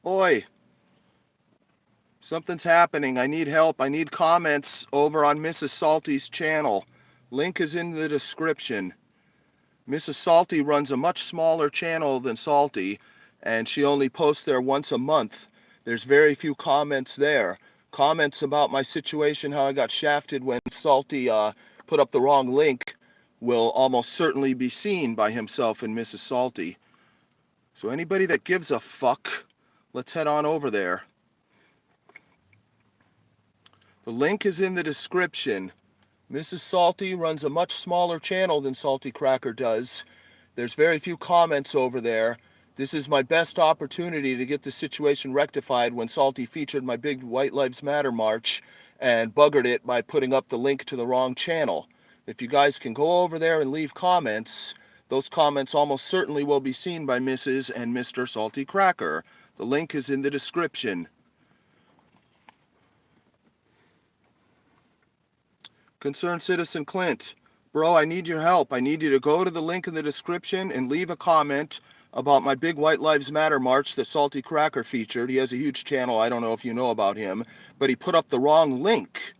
Oi, something's happening. I need help. I need comments over on Mrs. Salty's channel. Link is in the description. Mrs. Salty runs a much smaller channel than Salty, and she only posts there once a month. There's very few comments there. Comments about my situation, how I got shafted when Salty put up the wrong link, will almost certainly be seen by himself and Mrs. Salty. So anybody that gives a fuck, let's head on over there. The link is in the description. Mrs. Salty runs a much smaller channel than Salty Cracker does. There's very few comments over there. This is my best opportunity to get the situation rectified when Salty featured my big White Lives Matter march and buggered it by putting up the link to the wrong channel. If you guys can go over there and leave comments, those comments almost certainly will be seen by Mrs. and Mr. Salty Cracker. The link is in the description. Concerned Citizen Clint, bro, I need your help. I need you to go to the link in the description and leave a comment about my big White Lives Matter march that Salty Cracker featured. He has a huge channel. I don't know if you know about him, but he put up the wrong link.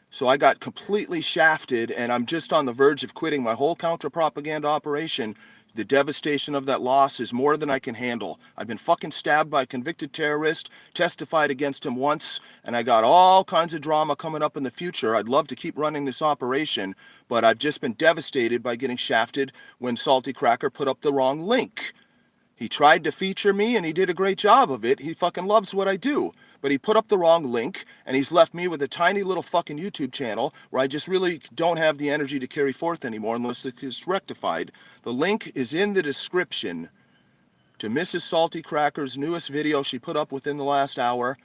So I got completely shafted, and I'm just on the verge of quitting my whole counter-propaganda operation. The devastation of that loss is more than I can handle. I've been fucking stabbed by a convicted terrorist, testified against him once, and I got all kinds of drama coming up in the future. I'd love to keep running this operation, but I've just been devastated by getting shafted when Salty Cracker put up the wrong link. He tried to feature me, and he did a great job of it. He fucking loves what I do. But he put up the wrong link, and he's left me with a tiny little fucking YouTube channel where I just really don't have the energy to carry forth anymore unless it is rectified. The link is in the description to Mrs. Salty Cracker's newest video she put up within the last hour.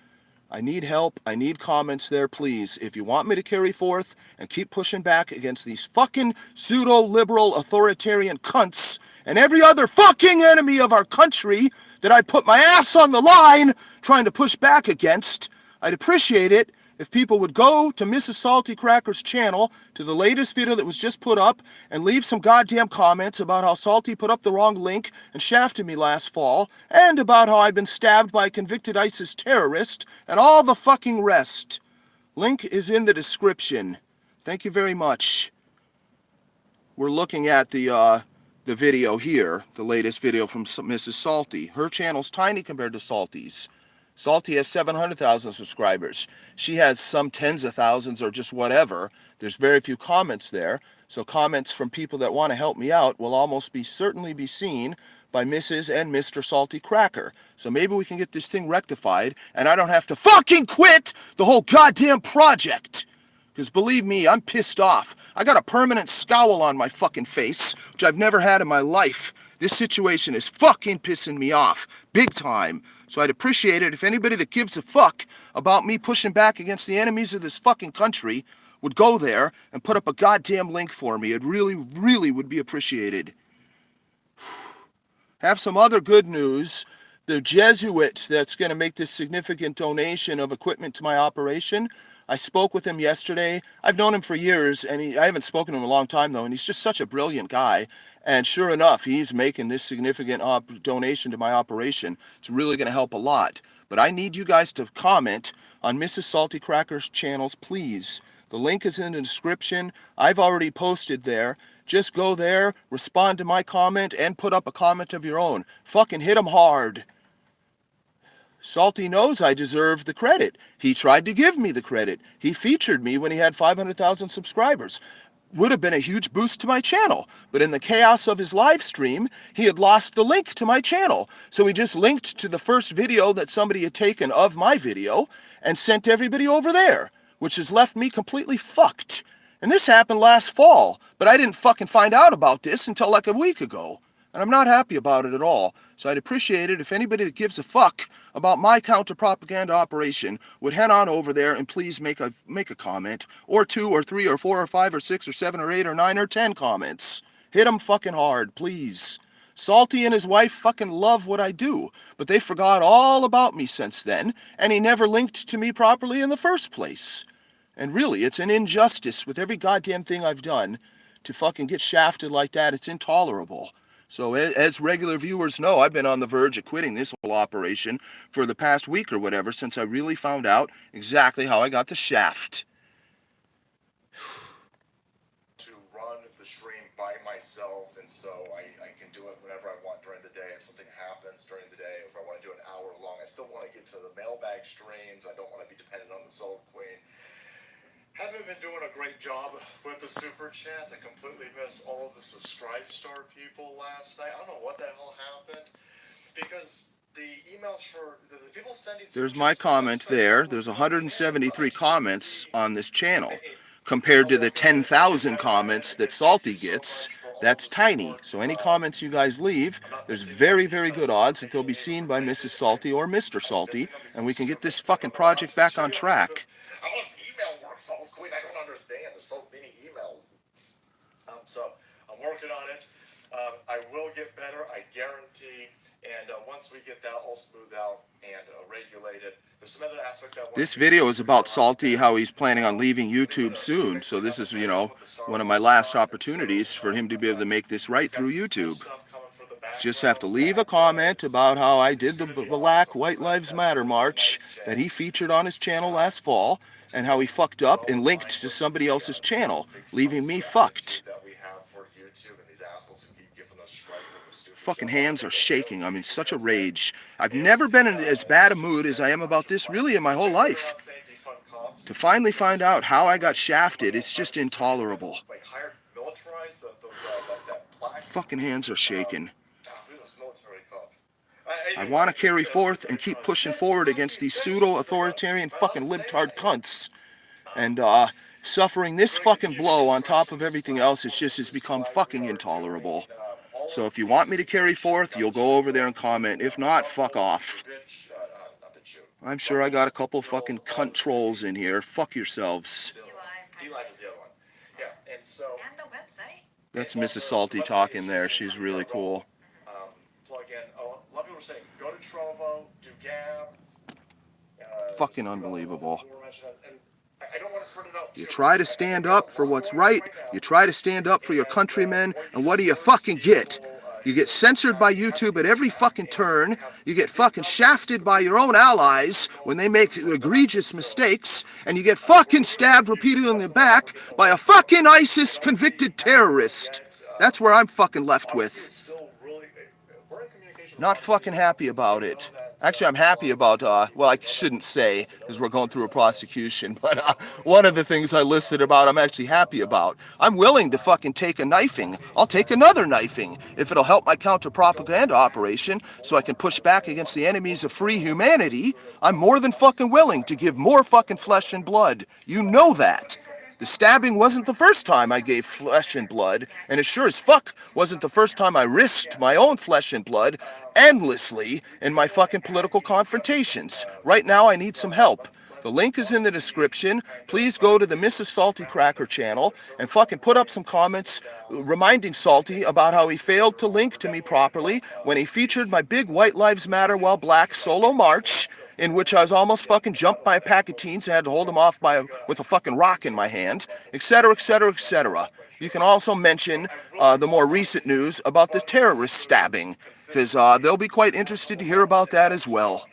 I need help. I need comments there, please. If you want me to carry forth and keep pushing back against these fucking pseudo-liberal authoritarian cunts and every other fucking enemy of our country that I put my ass on the line trying to push back against, I'd appreciate it if people would go to Mrs. Salty Cracker's channel, to the latest video that was just put up, and leave some goddamn comments about how Salty put up the wrong link and shafted me last fall, and about how I've been stabbed by a convicted ISIS terrorist, and all the fucking rest. Link is in the description. Thank you very much. We're looking at the video here, the latest video from Mrs. Salty. Her channel's tiny compared to Salty's. Salty has 700,000 subscribers. She has some tens of thousands or just whatever. There's very few comments there. So comments from people that want to help me out will almost certainly be seen by Mrs. and Mr. Salty Cracker. So maybe we can get this thing rectified and I don't have to fucking quit the whole goddamn project. Because believe me, I'm pissed off. I got a permanent scowl on my fucking face, which I've never had in my life. This situation is fucking pissing me off. Big time. So I'd appreciate it if anybody that gives a fuck about me pushing back against the enemies of this fucking country would go there and put up a goddamn link for me. It really, really would be appreciated. Have some other good news. The Jesuit that's going to make this significant donation of equipment to my operation, I spoke with him yesterday. I've known him for years, and I haven't spoken to him in a long time, though, and he's just such a brilliant guy. And sure enough, he's making this significant donation to my operation. It's really going to help a lot. But I need you guys to comment on Mrs. Salty Cracker's channels, please. The link is in the description. I've already posted there. Just go there, respond to my comment, and put up a comment of your own. Fucking hit him hard. Salty knows I deserve the credit. He tried to give me the credit. He featured me when he had 500,000 subscribers. Would have been a huge boost to my channel. But in the chaos of his live stream, he had lost the link to my channel. So he just linked to the first video that somebody had taken of my video and sent everybody over there, which has left me completely fucked. And this happened last fall, but I didn't fucking find out about this until like a week ago. And I'm not happy about it at all. So I'd appreciate it if anybody that gives a fuck about my counter-propaganda operation would head on over there and please make a comment. Or 2 or 3 or 4 or 5 or 6 or 7 or 8 or 9 or 10 comments. Hit them fucking hard, please. Salty and his wife fucking love what I do, but they forgot all about me since then, and he never linked to me properly in the first place. And really, it's an injustice with every goddamn thing I've done to fucking get shafted like that. It's intolerable. So as regular viewers know, I've been on the verge of quitting this whole operation for the past week or whatever since I really found out exactly how I got the shaft. To run the stream by myself, and so I can do it whenever I want during the day. If something happens during the day, if I want to do an hour long, I still want to get to the mailbag streams. I don't want to be dependent on the Soul Queen. Haven't been doing a great job with the super chats. I completely missed all of the subscribe star people last night. I don't know what the hell happened, because the emails for the people sending... There's my comment there. There's 173 comments on this channel. Compared to the 10,000 comments that Salty gets, that's tiny. So any comments you guys leave, there's very, very good odds that they'll be seen by Mrs. Salty or Mr. Salty, and we can get this fucking project back on track. I don't understand. There's so many emails. So I'm working on it. I will get better, I guarantee. And once we get that all smoothed out and regulated, there's some other aspects that... This video is about Salty, how he's planning on leaving YouTube soon. So this is, you know, one of my last opportunities for him to be able to make this right through YouTube. Just have to leave a comment about how I did the Black White Lives Matter march that he featured on his channel last fall, and how he fucked up and linked to somebody else's channel, leaving me fucked. Fucking hands are shaking. I'm in such a rage. I've never been in as bad a mood as I am about this really in my whole life. To finally find out how I got shafted, it's just intolerable. Fucking hands are shaking. I want to carry forth and keep pushing forward against these pseudo-authoritarian fucking libtard cunts. And suffering this fucking blow on top of everything else, has become fucking intolerable. So if you want me to carry forth, you'll go over there and comment. If not, fuck off. I'm sure I got a couple fucking cunt trolls in here. Fuck yourselves. D-Live is the other one. Yeah, and so... And the website. That's Mrs. Salty talking there. She's really cool. Plug in. A lot of people are saying, go to Trovo, do Gab. Fucking unbelievable. You try to stand up for what's right, you try to stand up for your countrymen, and what do you fucking get? You get censored by YouTube at every fucking turn, you get fucking shafted by your own allies when they make egregious mistakes, and you get fucking stabbed repeatedly in the back by a fucking ISIS convicted terrorist. That's where I'm fucking left with. Not fucking happy about it. Actually, I'm happy about, well, I shouldn't say, because we're going through a prosecution, but one of the things I listed about I'm actually happy about. I'm willing to fucking take a knifing. I'll take another knifing if it'll help my counter-propaganda operation so I can push back against the enemies of free humanity. I'm more than fucking willing to give more fucking flesh and blood. You know that. The stabbing wasn't the first time I gave flesh and blood, and it sure as fuck wasn't the first time I risked my own flesh and blood endlessly in my fucking political confrontations. Right now I need some help. The link is in the description. Please go to the Mrs. Salty Cracker channel and fucking put up some comments reminding Salty about how he failed to link to me properly when he featured my big White Lives Matter While Black solo march, in which I was almost fucking jumped by a pack of teens and had to hold them off with a fucking rock in my hand, etc., etc., etc. You can also mention the more recent news about the terrorist stabbing, because they'll be quite interested to hear about that as well.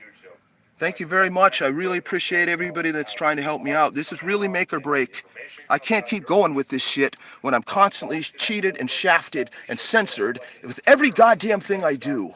Thank you very much. I really appreciate everybody that's trying to help me out. This is really make or break. I can't keep going with this shit when I'm constantly cheated and shafted and censored with every goddamn thing I do.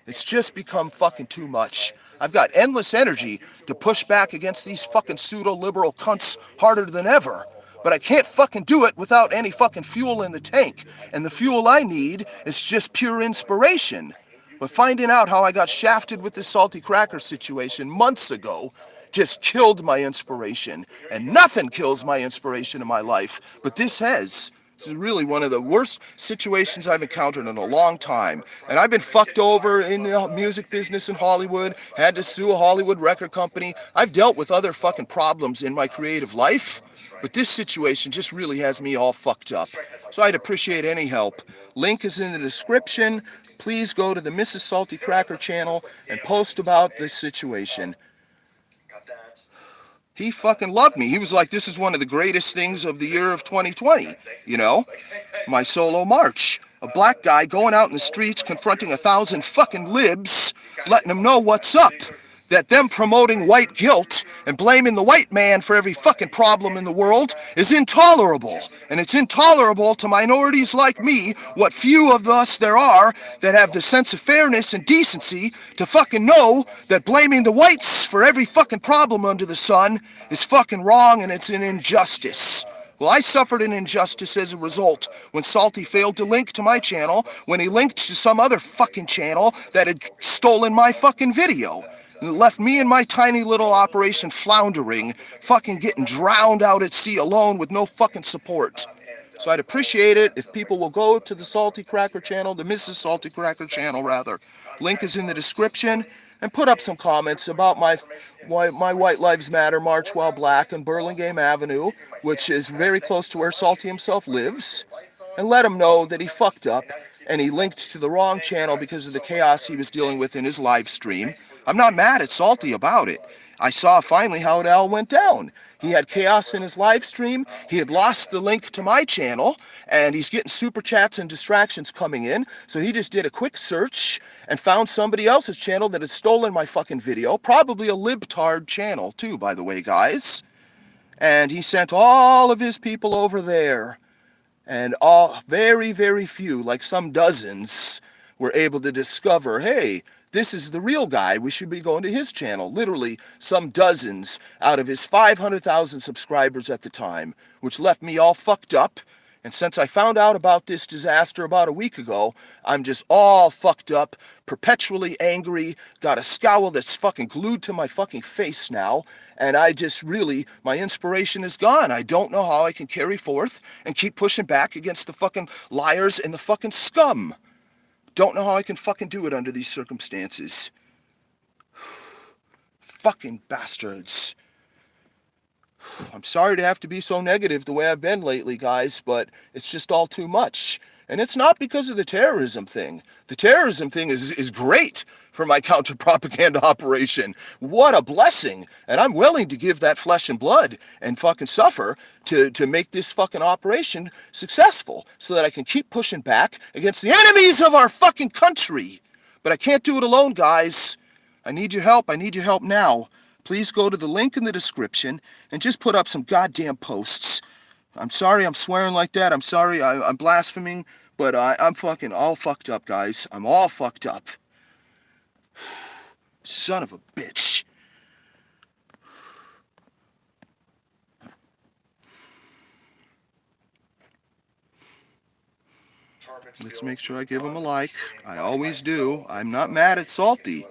It's just become fucking too much. I've got endless energy to push back against these fucking pseudo-liberal cunts harder than ever. But I can't fucking do it without any fucking fuel in the tank. And the fuel I need is just pure inspiration. But finding out how I got shafted with this Salty Cracker situation months ago just killed my inspiration. And nothing kills my inspiration in my life, but this has. This is really one of the worst situations I've encountered in a long time. And I've been fucked over in the music business in Hollywood, had to sue a Hollywood record company. I've dealt with other fucking problems in my creative life, but this situation just really has me all fucked up. So I'd appreciate any help. Link is in the description. Please go to the Mrs. Salty Cracker channel and post about this situation. He fucking loved me. He was like, this is one of the greatest things of the year of 2020, you know? My solo march. A black guy going out in the streets confronting 1,000 fucking libs, letting them know what's up. That them promoting white guilt and blaming the white man for every fucking problem in the world is intolerable. And it's intolerable to minorities like me, what few of us there are that have the sense of fairness and decency to fucking know that blaming the whites for every fucking problem under the sun is fucking wrong and it's an injustice. Well, I suffered an injustice as a result when Salty failed to link to my channel, when he linked to some other fucking channel that had stolen my fucking video. And it left me and my tiny little operation floundering, fucking getting drowned out at sea alone with no fucking support. So I'd appreciate it if people will go to the Salty Cracker channel, the Mrs. Salty Cracker channel rather. Link is in the description, and put up some comments about my White Lives Matter March While Black on Burlingame Avenue, which is very close to where Salty himself lives, and let him know that he fucked up and he linked to the wrong channel because of the chaos he was dealing with in his live stream. I'm not mad at Salty about it. I saw finally how it all went down. He had chaos in his live stream, he had lost the link to my channel, and he's getting super chats and distractions coming in, so he just did a quick search and found somebody else's channel that had stolen my fucking video, probably a libtard channel too, by the way, guys. And he sent all of his people over there, and all very, very few, like some dozens, were able to discover, hey, this is the real guy, we should be going to his channel. Literally, some dozens out of his 500,000 subscribers at the time, which left me all fucked up. And since I found out about this disaster about a week ago, I'm just all fucked up, perpetually angry, got a scowl that's fucking glued to my fucking face now, and I just really, my inspiration is gone. I don't know how I can carry forth and keep pushing back against the fucking liars and the fucking scum. Don't know how I can fucking do it under these circumstances. Fucking bastards. I'm sorry to have to be so negative the way I've been lately, guys, but it's just all too much. And it's not because of the terrorism thing. The terrorism thing is great for my counter-propaganda operation. What a blessing. And I'm willing to give that flesh and blood and fucking suffer to make this fucking operation successful so that I can keep pushing back against the enemies of our fucking country. But I can't do it alone, guys. I need your help. I need your help now. Please go to the link in the description and just put up some goddamn posts. I'm sorry I'm swearing like that. I'm sorry I'm blaspheming, but I'm fucking all fucked up, guys. I'm all fucked up. Son of a bitch. Let's make sure I give him a like. I always do. I'm not mad at Salty.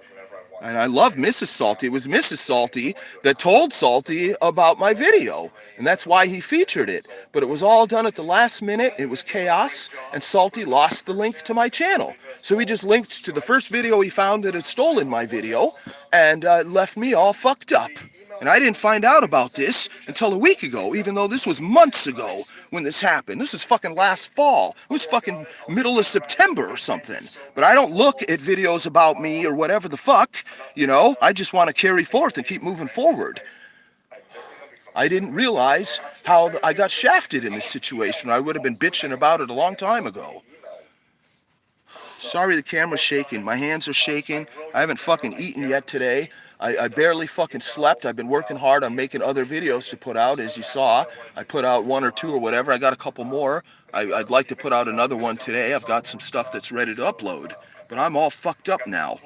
And I love Mrs. Salty. It was Mrs. Salty that told Salty about my video. And that's why he featured it. But it was all done at the last minute. It was chaos. And Salty lost the link to my channel. So he just linked to the first video he found that had stolen my video. And left me all fucked up. And I didn't find out about this until a week ago, even though this was months ago when this happened. This was fucking last fall. It was fucking middle of September or something. But I don't look at videos about me or whatever the fuck, you know. I just want to carry forth and keep moving forward. I didn't realize how I got shafted in this situation. I would have been bitching about it a long time ago. Sorry the camera's shaking. My hands are shaking. I haven't fucking eaten yet today. I barely fucking slept. I've been working hard on making other videos to put out, as you saw. I put out 1 or 2 or whatever. I got a couple more. I'd like to put out another one today. I've got some stuff that's ready to upload. But I'm all fucked up now.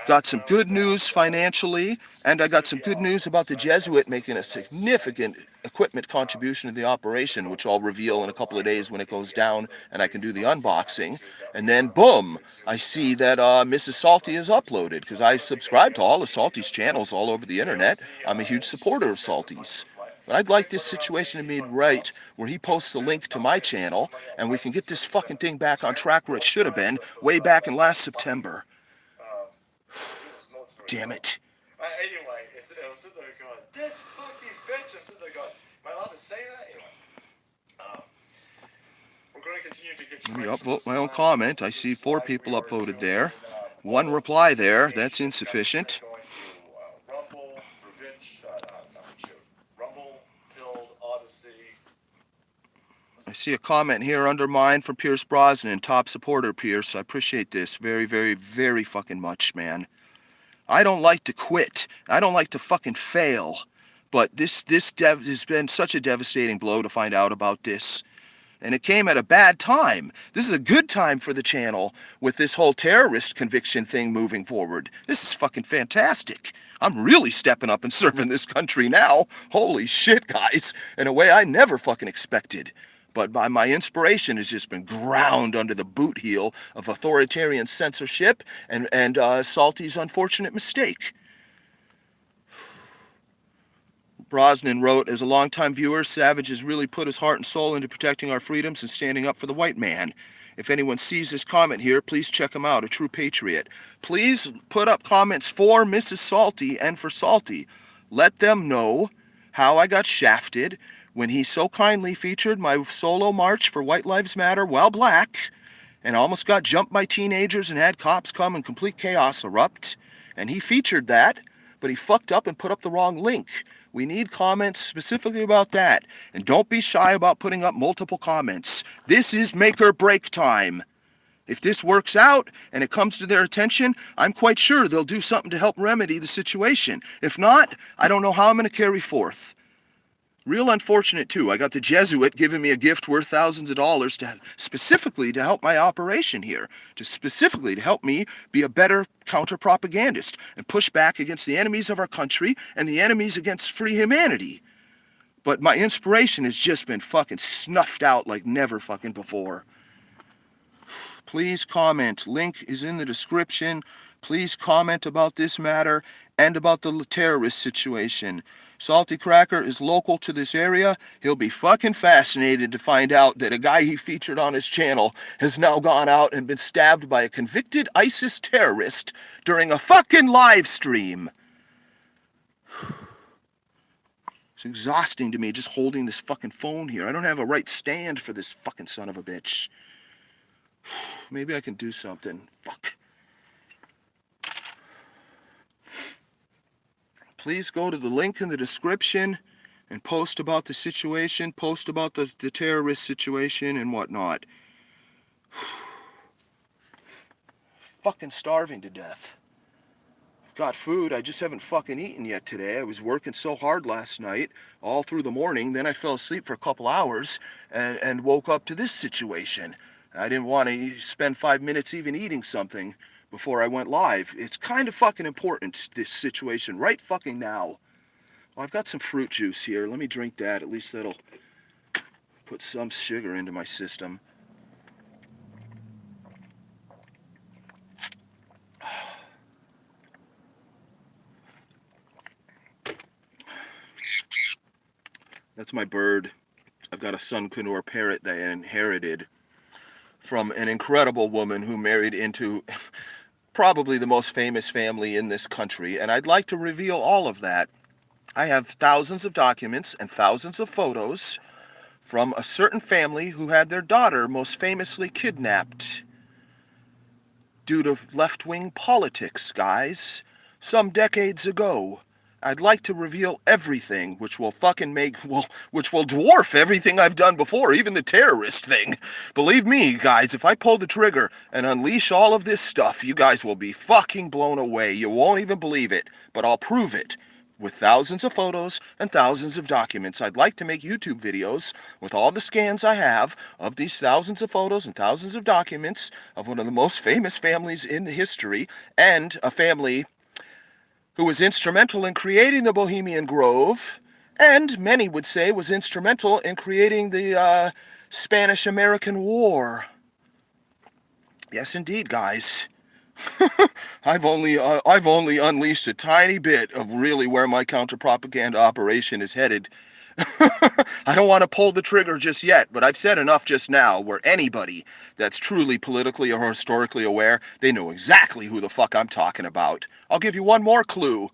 Got some good news financially, and I got some good news about the Jesuit making a significant equipment contribution to the operation, which I'll reveal in a couple of days when it goes down and I can do the unboxing. And then, boom, I see that Mrs. Salty is uploaded, because I subscribe to all of Salty's channels all over the internet. I'm a huge supporter of Salty's. But I'd like this situation to be right, where he posts a link to my channel, and we can get this fucking thing back on track where it should have been, way back in last September. Damn it. Anyway, I was sitting there going, this fucking bitch. I'm sitting there going, am I allowed to say that? Anyway, we're going to continue to get. Let me upvote my own comment. I see 4 people upvoted there. 1 reply there. That's insufficient. Rumble, Revenge, Rumble, Build, Odyssey. I see a comment here under mine from Pierce Brosnan, top supporter, Pierce. I appreciate this very, very, very fucking much, man. I don't like to quit. I don't like to fucking fail. But this has been such a devastating blow to find out about this. And it came at a bad time. This is a good time for the channel with this whole terrorist conviction thing moving forward. This is fucking fantastic. I'm really stepping up and serving this country now. Holy shit, guys. In a way I never fucking expected. But my inspiration has just been ground under the boot heel of authoritarian censorship and Salty's unfortunate mistake. Brosnan wrote, as a longtime viewer, Savage has really put his heart and soul into protecting our freedoms and standing up for the white man. If anyone sees this comment here, please check him out, a true patriot. Please put up comments for Mrs. Salty and for Salty. Let them know how I got shafted when he so kindly featured my solo march for White Lives Matter while black and almost got jumped by teenagers and had cops come and complete chaos erupt. And he featured that, but he fucked up and put up the wrong link. We need comments specifically about that. And don't be shy about putting up multiple comments. This is make or break time. If this works out and it comes to their attention, I'm quite sure they'll do something to help remedy the situation. If not, I don't know how I'm going to carry forth. Real unfortunate, too. I got the Jesuit giving me a gift worth thousands of dollars specifically to help my operation here, specifically to help me be a better counter-propagandist and push back against the enemies of our country and the enemies against free humanity. But my inspiration has just been fucking snuffed out like never fucking before. Please comment. Link is in the description. Please comment about this matter and about the terrorist situation. Salty Cracker is local to this area. He'll be fucking fascinated to find out that a guy he featured on his channel has now gone out and been stabbed by a convicted ISIS terrorist during a fucking live stream. It's exhausting to me just holding this fucking phone here. I don't have a right stand for this fucking son of a bitch. Maybe I can do something. Fuck. Please go to the link in the description and post about the situation, post about the terrorist situation and whatnot. Fucking starving to death. I've got food, I just haven't fucking eaten yet today. I was working so hard last night, all through the morning, then I fell asleep for a couple hours and woke up to this situation. I didn't want to spend 5 minutes even eating something before I went live. It's kind of fucking important, this situation, right fucking now. Well, I've got some fruit juice here. Let me drink that. At least that'll put some sugar into my system. That's my bird. I've got a Sun-Kunur parrot that I inherited from an incredible woman who married into probably the most famous family in this country, and I'd like to reveal all of that. I have thousands of documents and thousands of photos from a certain family who had their daughter most famously kidnapped due to left-wing politics, guys, some decades ago. I'd like to reveal everything, which will which will dwarf everything I've done before, even the terrorist thing. Believe me, guys, if I pull the trigger and unleash all of this stuff, you guys will be fucking blown away. You won't even believe it, but I'll prove it. With thousands of photos and thousands of documents. I'd like to make YouTube videos with all the scans I have of these thousands of photos and thousands of documents of one of the most famous families in history, and a family who was instrumental in creating the Bohemian Grove, and many would say was instrumental in creating the Spanish-American War. Yes, indeed, guys. I've only unleashed a tiny bit of really where my counter-propaganda operation is headed. I don't want to pull the trigger just yet, but I've said enough just now where anybody that's truly politically or historically aware, they know exactly who the fuck I'm talking about. I'll give you one more clue.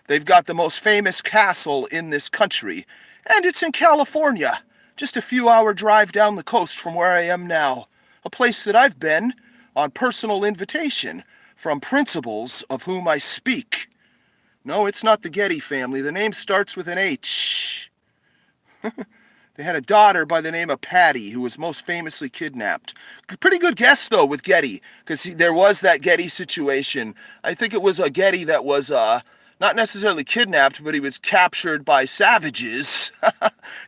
They've got the most famous castle in this country, and it's in California, just a few-hour drive down the coast from where I am now. A place that I've been on personal invitation from principals of whom I speak. No, it's not the Getty family. The name starts with an H. They had a daughter by the name of Patty, who was most famously kidnapped. Pretty good guess, though, with Getty, because there was that Getty situation. I think it was a Getty that was not necessarily kidnapped, but he was captured by savages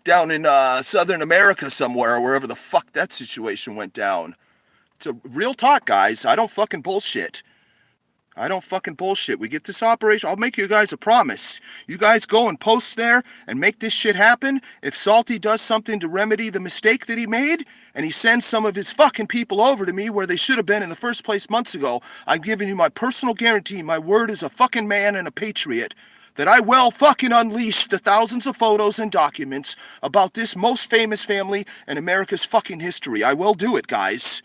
down in Southern America somewhere, or wherever the fuck that situation went down. It's a real talk, guys. I don't fucking bullshit. I don't fucking bullshit. We get this operation. I'll make you guys a promise. You guys go and post there and make this shit happen. If Salty does something to remedy the mistake that he made, and he sends some of his fucking people over to me where they should have been in the first place months ago, I'm giving you my personal guarantee, my word as a fucking man and a patriot, that I will fucking unleash the thousands of photos and documents about this most famous family in America's fucking history. I will do it, guys.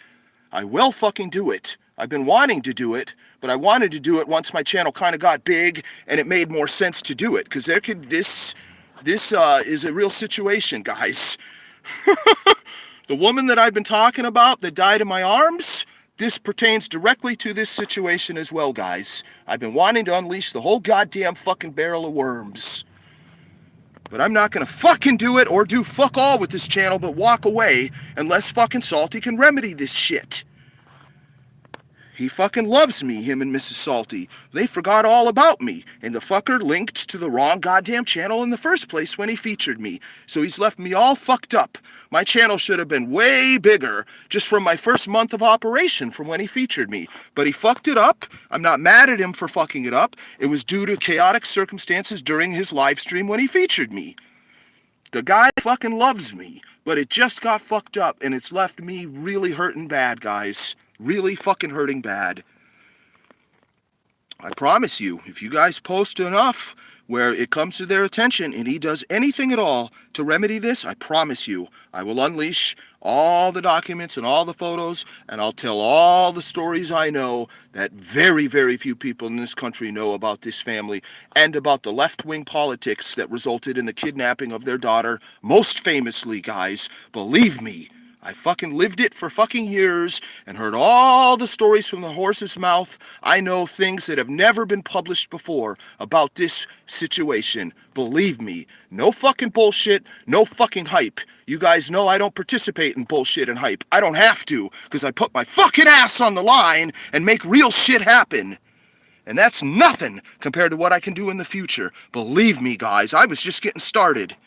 I will fucking do it. I've been wanting to do it, but I wanted to do it once my channel kind of got big and it made more sense to do it, because this is a real situation, guys. The woman that I've been talking about that died in my arms, this pertains directly to this situation as well, guys. I've been wanting to unleash the whole goddamn fucking barrel of worms. But I'm not gonna fucking do it or do fuck all with this channel but walk away unless fucking Salty can remedy this shit. He fucking loves me, him and Mrs. Salty. They forgot all about me, and the fucker linked to the wrong goddamn channel in the first place when he featured me. So he's left me all fucked up. My channel should have been way bigger just from my first month of operation from when he featured me. But he fucked it up. I'm not mad at him for fucking it up. It was due to chaotic circumstances during his live stream when he featured me. The guy fucking loves me, but it just got fucked up, and it's left me really hurting bad, guys. Really fucking hurting bad. I promise you, if you guys post enough where it comes to their attention and he does anything at all to remedy this, I promise you, I will unleash all the documents and all the photos, and I'll tell all the stories I know that very, very few people in this country know about this family, and about the left-wing politics that resulted in the kidnapping of their daughter. Most famously, guys, believe me, I fucking lived it for fucking years and heard all the stories from the horse's mouth. I know things that have never been published before about this situation. Believe me, no fucking bullshit, no fucking hype. You guys know I don't participate in bullshit and hype. I don't have to, because I put my fucking ass on the line and make real shit happen. And that's nothing compared to what I can do in the future. Believe me, guys, I was just getting started.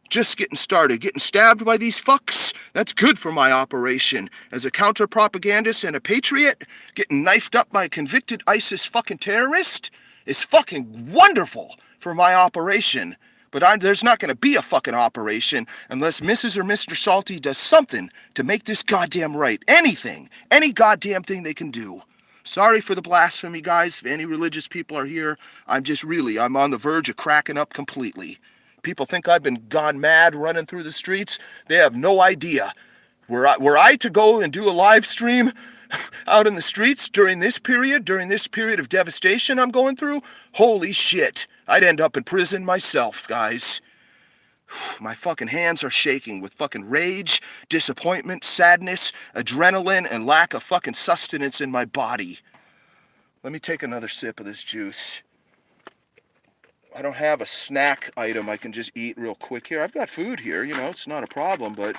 Just getting started. Getting stabbed by these fucks, that's good for my operation. As a counter-propagandist and a patriot, getting knifed up by a convicted ISIS fucking terrorist is fucking wonderful for my operation. But there's not going to be a fucking operation unless Mrs. or Mr. Salty does something to make this goddamn right. Anything. Any goddamn thing they can do. Sorry for the blasphemy, guys. If any religious people are here, I'm on the verge of cracking up completely. People think I've been gone mad running through the streets. They have no idea. Were I to go and do a live stream out in the streets during this period of devastation I'm going through, holy shit, I'd end up in prison myself, guys. My fucking hands are shaking with fucking rage, disappointment, sadness, adrenaline, and lack of fucking sustenance in my body. Let me take another sip of this juice. I don't have a snack item I can just eat real quick here. I've got food here, you know, it's not a problem, but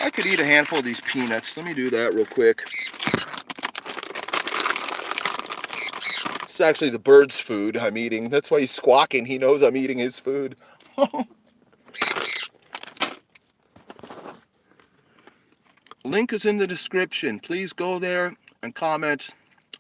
I could eat a handful of these peanuts. Let me do that real quick. It's actually the bird's food I'm eating. That's why he's squawking. He knows I'm eating his food. Link is in the description. Please go there and comment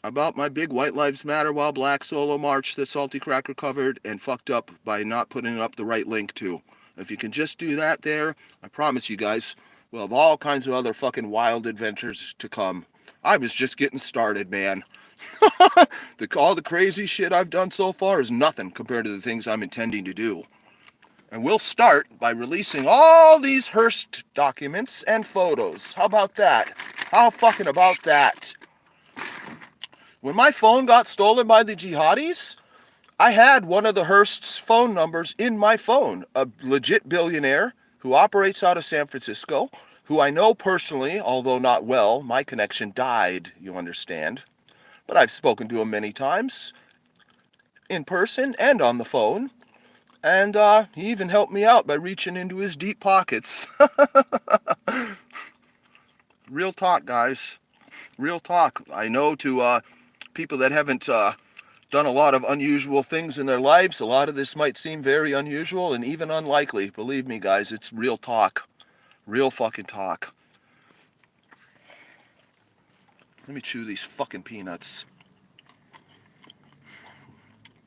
about my big White Lives Matter While Black solo march that Salty Cracker covered and fucked up by not putting up the right link to. If you can just do that there, I promise you guys, we'll have all kinds of other fucking wild adventures to come. I was just getting started, man. All the crazy shit I've done so far is nothing compared to the things I'm intending to do. And we'll start by releasing all these Hearst documents and photos. How about that? How fucking about that? When my phone got stolen by the jihadis, I had one of the Hearst's phone numbers in my phone. A legit billionaire who operates out of San Francisco, who I know personally, although not well. My connection died, you understand. But I've spoken to him many times, in person and on the phone. And he even helped me out by reaching into his deep pockets. Real talk, guys. Real talk. I know to people that haven't done a lot of unusual things in their lives, a lot of this might seem very unusual and even unlikely. Believe me, guys, it's real talk. Real fucking talk. Let me chew these fucking peanuts.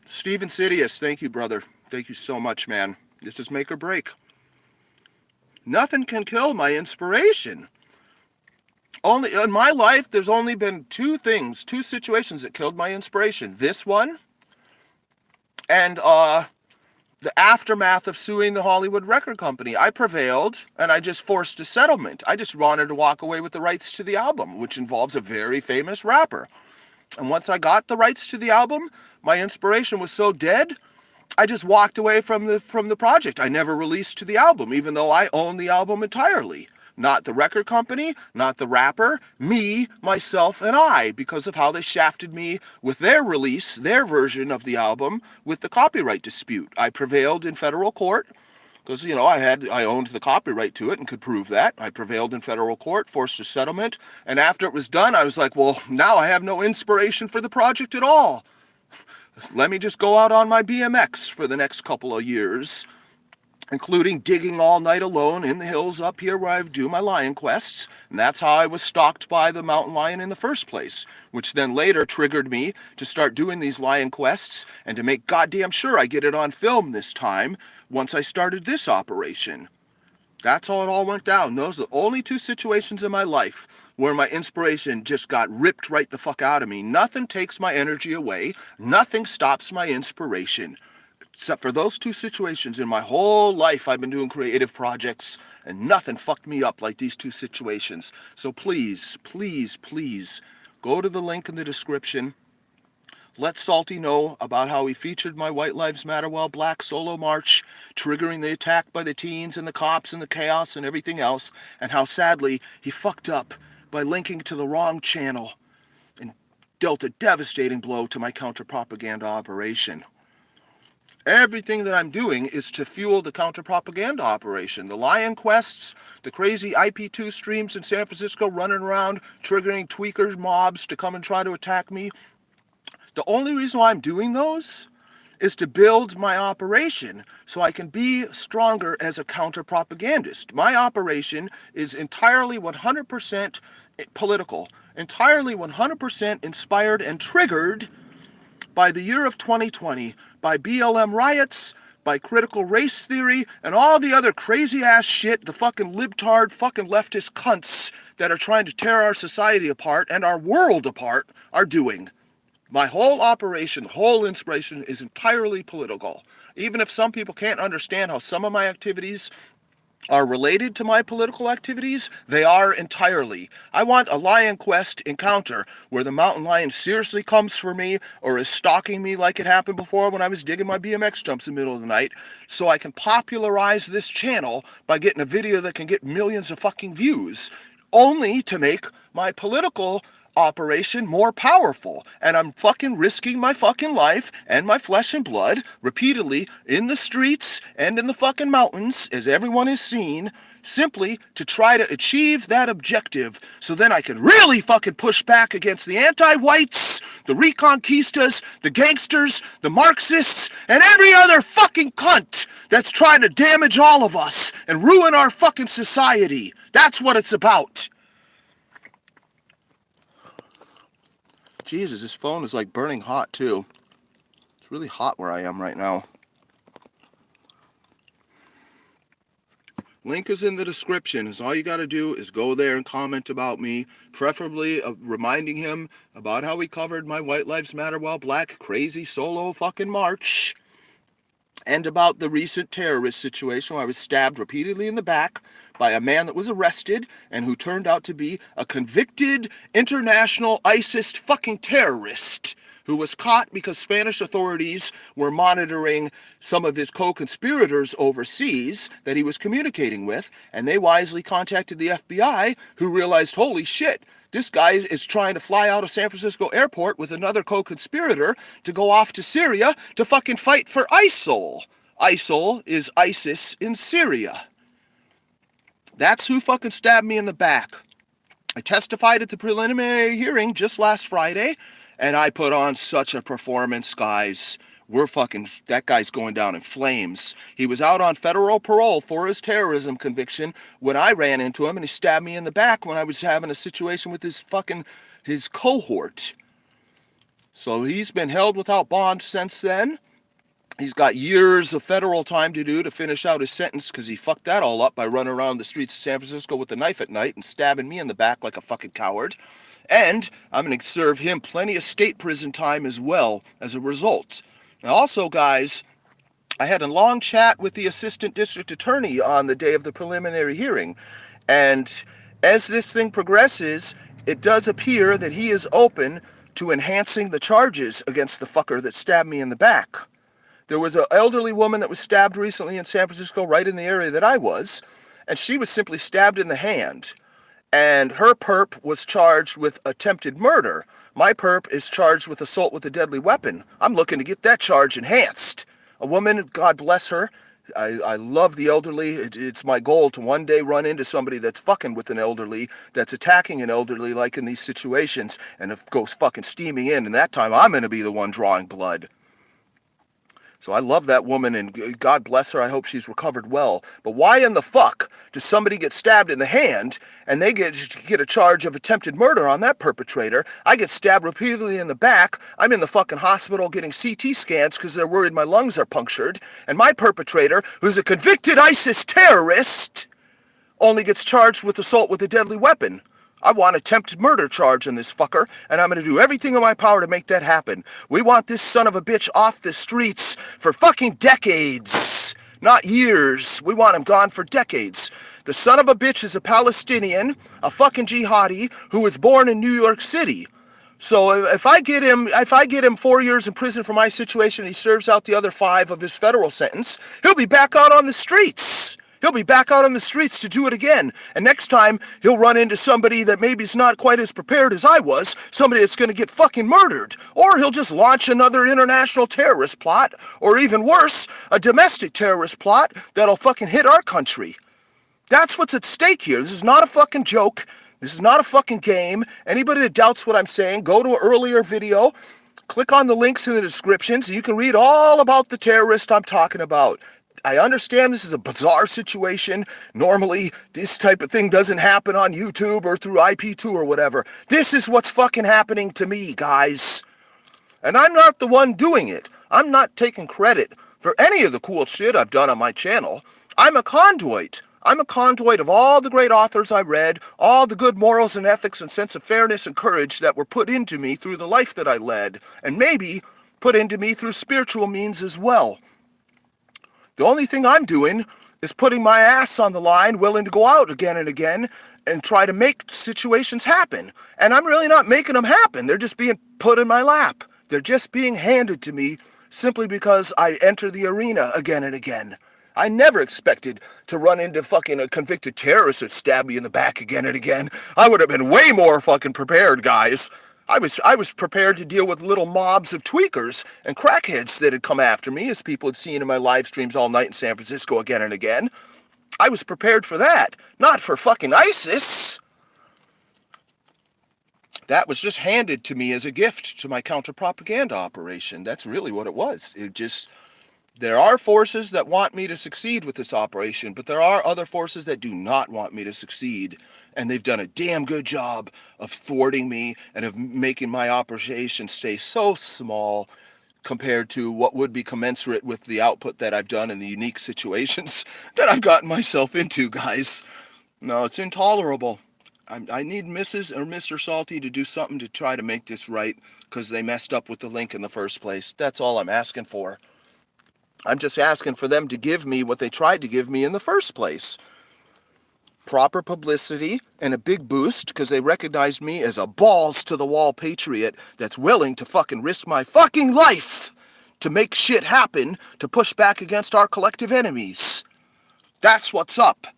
Steven Sidious, thank you, brother. Thank you so much, man. This is make or break. Nothing can kill my inspiration. Only in my life, there's only been two situations that killed my inspiration. This one, and the aftermath of suing the Hollywood record company. I prevailed, and I just forced a settlement. I just wanted to walk away with the rights to the album, which involves a very famous rapper. And once I got the rights to the album, my inspiration was so dead, I just walked away from the project. I never released to the album, even though I own the album entirely. Not the record company, not the rapper, me, myself, and I, because of how they shafted me with their release, their version of the album, with the copyright dispute. I prevailed in federal court, because, you know, I owned the copyright to it and could prove that. I prevailed in federal court, forced a settlement, and after it was done, I was like, well, now I have no inspiration for the project at all. Let me just go out on my BMX for the next couple of years, including digging all night alone in the hills up here where I do my lion quests. And that's how I was stalked by the mountain lion in the first place, which then later triggered me to start doing these lion quests and to make goddamn sure I get it on film this time once I started this operation. That's how it all went down. Those are the only two situations in my life where my inspiration just got ripped right the fuck out of me. Nothing takes my energy away. Nothing stops my inspiration. Except for those two situations in my whole life, I've been doing creative projects, and nothing fucked me up like these two situations. So please, please, please, go to the link in the description. Let Salty know about how he featured my White Lives Matter While Black solo march, triggering the attack by the teens and the cops and the chaos and everything else, and how sadly he fucked up by linking to the wrong channel and dealt a devastating blow to my counter-propaganda operation. Everything that I'm doing is to fuel the counter-propaganda operation. The lion quests, the crazy IP2 streams in San Francisco running around, triggering tweakers, mobs to come and try to attack me. The only reason why I'm doing those is to build my operation so I can be stronger as a counter-propagandist. My operation is entirely 100% political, entirely 100% inspired and triggered by the year of 2020, by BLM riots, by critical race theory, and all the other crazy-ass shit the fucking libtard fucking leftist cunts that are trying to tear our society apart and our world apart are doing. My whole operation, whole inspiration is entirely political. Even if some people can't understand how some of my activities are related to my political activities, they are entirely. I want a lion quest encounter where the mountain lion seriously comes for me or is stalking me like it happened before when I was digging my BMX jumps in the middle of the night, so I can popularize this channel by getting a video that can get millions of fucking views, only to make my political operation more powerful. And I'm fucking risking my fucking life and my flesh and blood repeatedly in the streets and in the fucking mountains, as everyone has seen, simply to try to achieve that objective, so then I can really fucking push back against the anti-whites, the reconquistas, the gangsters, the Marxists, and every other fucking cunt that's trying to damage all of us and ruin our fucking society. That's what it's about. Jesus, this phone is like burning hot too. It's really hot where I am right now. Link is in the description. All you got to do is go there and comment about me, preferably reminding him about how he covered my White Lives Matter While Black crazy solo fucking march, and about the recent terrorist situation where I was stabbed repeatedly in the back by a man that was arrested and who turned out to be a convicted international ISIS fucking terrorist who was caught because Spanish authorities were monitoring some of his co-conspirators overseas that he was communicating with, and they wisely contacted the FBI, who realized, holy shit, this guy is trying to fly out of San Francisco airport with another co-conspirator to go off to Syria to fucking fight for ISIL. ISIL is ISIS in Syria. That's who fucking stabbed me in the back. I testified at the preliminary hearing just last Friday, and I put on such a performance, guys. That guy's going down in flames. He was out on federal parole for his terrorism conviction when I ran into him, and he stabbed me in the back when I was having a situation with his cohort. So he's been held without bond since then. He's got years of federal time to do to finish out his sentence because he fucked that all up by running around the streets of San Francisco with a knife at night and stabbing me in the back like a fucking coward. And I'm going to serve him plenty of state prison time as well as a result. Now also, guys, I had a long chat with the assistant district attorney on the day of the preliminary hearing. And as this thing progresses, it does appear that he is open to enhancing the charges against the fucker that stabbed me in the back. There was an elderly woman that was stabbed recently in San Francisco, right in the area that I was, and she was simply stabbed in the hand. And her perp was charged with attempted murder. My perp is charged with assault with a deadly weapon. I'm looking to get that charge enhanced. A woman, God bless her. I love the elderly. It's my goal to one day run into somebody that's fucking with an elderly, that's attacking an elderly like in these situations, and it goes fucking steaming in, and that time I'm going to be the one drawing blood. So I love that woman, and God bless her. I hope she's recovered well. But why in the fuck does somebody get stabbed in the hand and they get a charge of attempted murder on that perpetrator? I get stabbed repeatedly in the back. I'm in the fucking hospital getting CT scans because they're worried my lungs are punctured. And my perpetrator, who's a convicted ISIS terrorist, only gets charged with assault with a deadly weapon. I want attempted murder charge on this fucker, and I'm going to do everything in my power to make that happen. We want this son of a bitch off the streets for fucking decades, not years. We want him gone for decades. The son of a bitch is a Palestinian, a fucking jihadi, who was born in New York City. So if I get him 4 years in prison for my situation, and he serves out the other 5 of his federal sentence, he'll be back out on the streets. He'll be back out on the streets to do it again. And next time, he'll run into somebody that maybe is not quite as prepared as I was, somebody that's going to get fucking murdered. Or he'll just launch another international terrorist plot, or even worse, a domestic terrorist plot that'll fucking hit our country. That's what's at stake here. This is not a fucking joke. This is not a fucking game. Anybody that doubts what I'm saying, go to an earlier video, click on the links in the description so you can read all about the terrorist I'm talking about. I understand this is a bizarre situation. Normally, this type of thing doesn't happen on YouTube or through IP2 or whatever. This is what's fucking happening to me, guys. And I'm not the one doing it. I'm not taking credit for any of the cool shit I've done on my channel. I'm a conduit. I'm a conduit of all the great authors I read, all the good morals and ethics and sense of fairness and courage that were put into me through the life that I led, and maybe put into me through spiritual means as well. The only thing I'm doing is putting my ass on the line, willing to go out again and again and try to make situations happen. And I'm really not making them happen. They're just being put in my lap. They're just being handed to me simply because I enter the arena again and again. I never expected to run into fucking a convicted terrorist that stabbed me in the back again and again. I would have been way more fucking prepared, guys. I was prepared to deal with little mobs of tweakers and crackheads that had come after me, as people had seen in my live streams all night in San Francisco again and again. I was prepared for that, not for fucking ISIS. That was just handed to me as a gift to my counter-propaganda operation. That's really what it was. There are forces that want me to succeed with this operation, but there are other forces that do not want me to succeed. And they've done a damn good job of thwarting me and of making my operation stay so small compared to what would be commensurate with the output that I've done in the unique situations that I've gotten myself into, guys. No, it's intolerable. I need Mrs. or Mr. Salty to do something to try to make this right because they messed up with the link in the first place. That's all I'm asking for. I'm just asking for them to give me what they tried to give me in the first place. Proper publicity and a big boost because they recognized me as a balls-to-the-wall patriot that's willing to fucking risk my fucking life to make shit happen to push back against our collective enemies. That's what's up.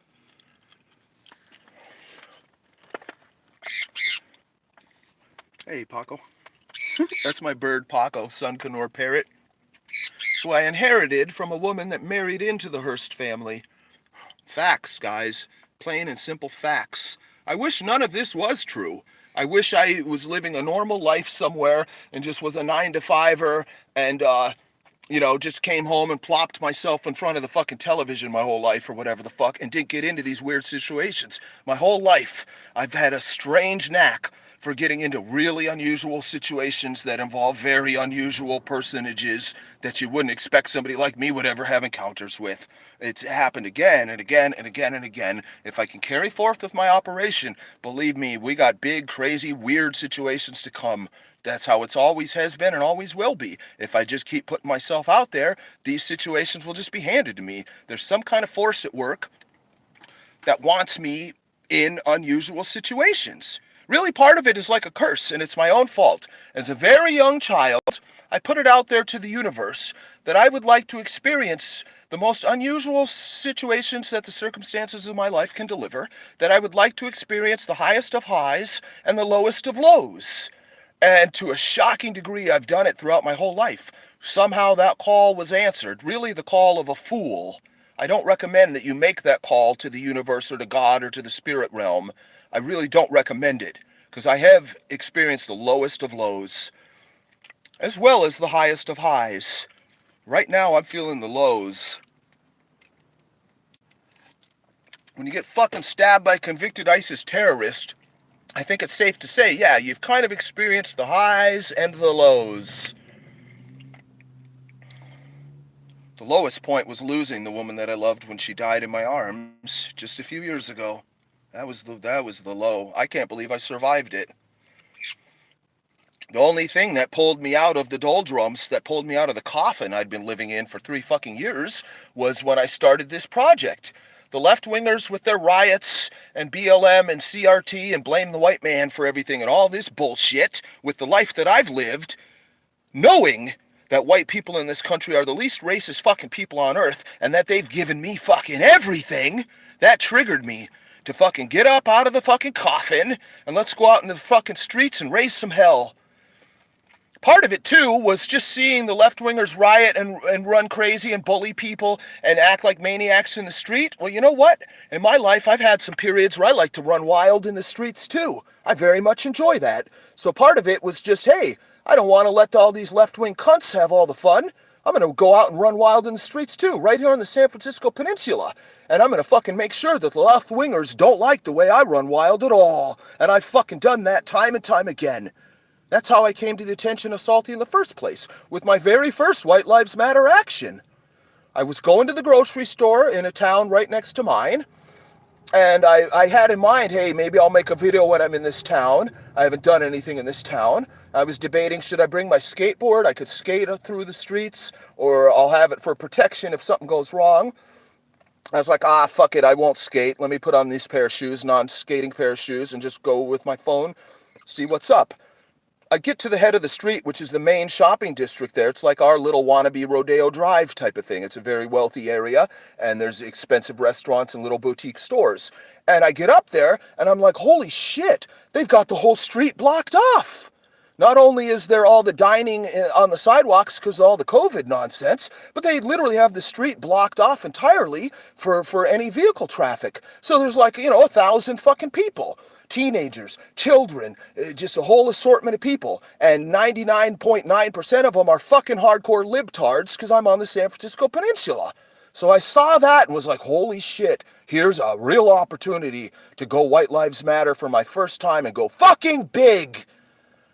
Hey, Paco. That's my bird, Paco, Sun Canor Parrot. who I inherited from a woman that married into the Hearst family. Facts, guys. Plain and simple facts. I wish none of this was true. I wish I was living a normal life somewhere and just was a 9-to-5er and, just came home and plopped myself in front of the fucking television my whole life or whatever the fuck and didn't get into these weird situations. My whole life, I've had a strange knack for getting into really unusual situations that involve very unusual personages that you wouldn't expect somebody like me would ever have encounters with. It's happened again and again and again and again. If I can carry forth with my operation, believe me, we got big, crazy, weird situations to come. That's how it's always has been and always will be. If I just keep putting myself out there, these situations will just be handed to me. There's some kind of force at work that wants me in unusual situations. Really, part of it is like a curse, and it's my own fault. As a very young child, I put it out there to the universe that I would like to experience the most unusual situations that the circumstances of my life can deliver, that I would like to experience the highest of highs and the lowest of lows. And to a shocking degree, I've done it throughout my whole life. Somehow that call was answered, really the call of a fool. I don't recommend that you make that call to the universe or to God or to the spirit realm. I really don't recommend it, because I have experienced the lowest of lows, as well as the highest of highs. Right now, I'm feeling the lows. When you get fucking stabbed by a convicted ISIS terrorist, I think it's safe to say, yeah, you've kind of experienced the highs and the lows. The lowest point was losing the woman that I loved when she died in my arms just a few years ago. That was the low. I can't believe I survived it. The only thing that pulled me out of the doldrums, that pulled me out of the coffin I'd been living in for 3 fucking years, was when I started this project. The left-wingers with their riots and BLM and CRT and blame the white man for everything and all this bullshit, with the life that I've lived, knowing that white people in this country are the least racist fucking people on earth and that they've given me fucking everything, that triggered me to fucking get up out of the fucking coffin and let's go out into the fucking streets and raise some hell. Part of it, too, was just seeing the left-wingers riot and run crazy and bully people and act like maniacs in the street. Well, you know what? In my life, I've had some periods where I like to run wild in the streets, too. I very much enjoy that. So part of it was just, hey, I don't want to let all these left-wing cunts have all the fun. I'm going to go out and run wild in the streets, too, right here on the San Francisco Peninsula. And I'm going to fucking make sure that the left-wingers don't like the way I run wild at all. And I've fucking done that time and time again. That's how I came to the attention of Salty in the first place, with my very first White Lives Matter action. I was going to the grocery store in a town right next to mine, and I had in mind, hey, maybe I'll make a video when I'm in this town. I haven't done anything in this town. I was debating, should I bring my skateboard? I could skate through the streets, or I'll have it for protection if something goes wrong. I was like, fuck it, I won't skate. Let me put on these pair of shoes, non-skating pair of shoes, and just go with my phone, see what's up. I get to the head of the street, which is the main shopping district there. It's like our little wannabe Rodeo Drive type of thing. It's a very wealthy area, and there's expensive restaurants and little boutique stores. And I get up there, and I'm like, holy shit, they've got the whole street blocked off. Not only is there all the dining on the sidewalks because of all the COVID nonsense, but they literally have the street blocked off entirely for any vehicle traffic. So there's like, 1,000 fucking people. Teenagers, children, just a whole assortment of people. And 99.9% of them are fucking hardcore libtards because I'm on the San Francisco Peninsula. So I saw that and was like, holy shit, here's a real opportunity to go White Lives Matter for my first time and go fucking big.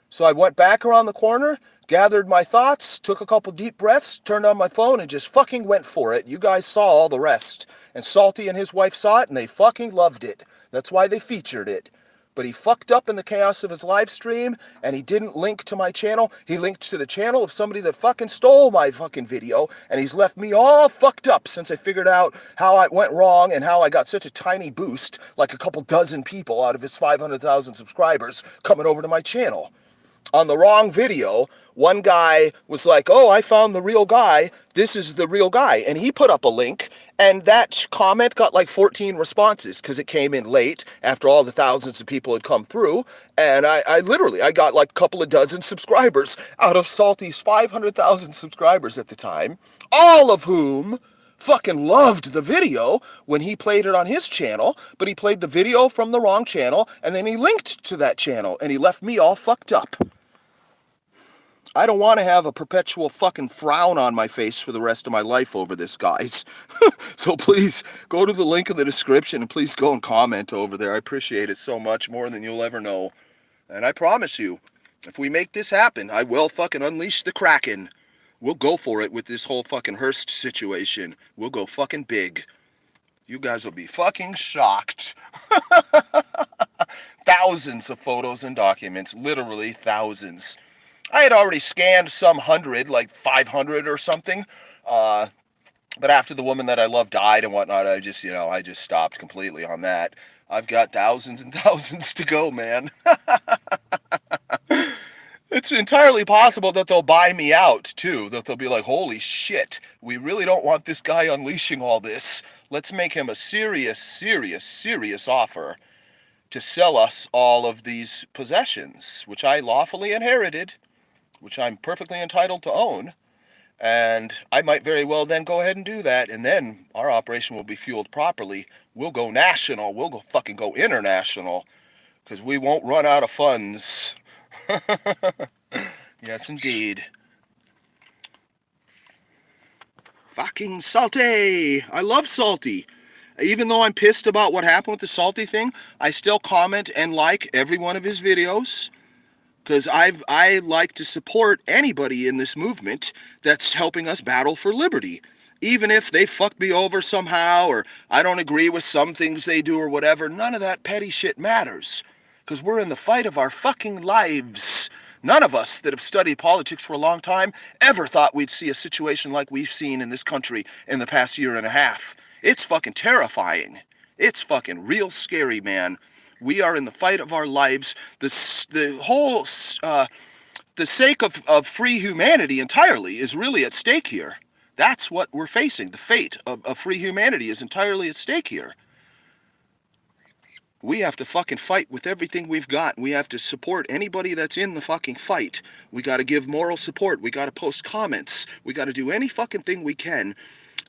So I went back around the corner, gathered my thoughts, took a couple deep breaths, turned on my phone, and just fucking went for it. You guys saw all the rest. And Salty and his wife saw it, and they fucking loved it. That's why they featured it. But he fucked up in the chaos of his live stream, and he didn't link to my channel. He linked to the channel of somebody that fucking stole my fucking video, and he's left me all fucked up since I figured out how I went wrong and how I got such a tiny boost, like a couple dozen people out of his 500,000 subscribers coming over to my channel. on the wrong video. One guy was like, oh, I found the real guy. This is the real guy. And he put up a link, and that comment got like 14 responses because it came in late after all the thousands of people had come through. And I literally got like a couple of dozen subscribers out of Salty's 500,000 subscribers at the time, all of whom fucking loved the video when he played it on his channel, but he played the video from the wrong channel, and then he linked to that channel, and he left me all fucked up. I don't want to have a perpetual fucking frown on my face for the rest of my life over this, guys. So please go to the link in the description and please go and comment over there. I appreciate it so much, more than you'll ever know. And I promise you, if we make this happen, I will fucking unleash the Kraken. We'll go for it with this whole fucking Hearst situation. We'll go fucking big. You guys will be fucking shocked. Thousands of photos and documents, literally thousands. I had already scanned some 100, like 500 or something. But after the woman that I love died and whatnot, I just stopped completely on that. I've got thousands and thousands to go, man. It's entirely possible that they'll buy me out, too. That they'll be like, holy shit, we really don't want this guy unleashing all this. Let's make him a serious, serious, serious offer to sell us all of these possessions, which I lawfully inherited, which I'm perfectly entitled to own. And I might very well then go ahead and do that, and then our operation will be fueled properly. We'll go national. We'll fucking go international, because we won't run out of funds. Yes, indeed. Fucking Salty! I love Salty. Even though I'm pissed about what happened with the Salty thing, I still comment and like every one of his videos. Because I like to support anybody in this movement that's helping us battle for liberty. Even if they fuck me over somehow, or I don't agree with some things they do or whatever, none of that petty shit matters. Because we're in the fight of our fucking lives. None of us that have studied politics for a long time ever thought we'd see a situation like we've seen in this country in the past year and a half. It's fucking terrifying. It's fucking real scary, man. We are in the fight of our lives. The sake of free humanity entirely is really at stake here. That's what we're facing. The fate of free humanity is entirely at stake here. We have to fucking fight with everything we've got. We have to support anybody that's in the fucking fight. We got to give moral support. We got to post comments. We got to do any fucking thing we can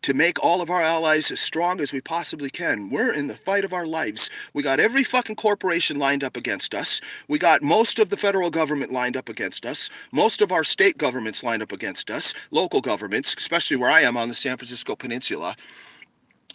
to make all of our allies as strong as we possibly can. We're in the fight of our lives. We got every fucking corporation lined up against us. We got most of the federal government lined up against us. Most of our state governments lined up against us. Local governments, especially where I am on the San Francisco Peninsula.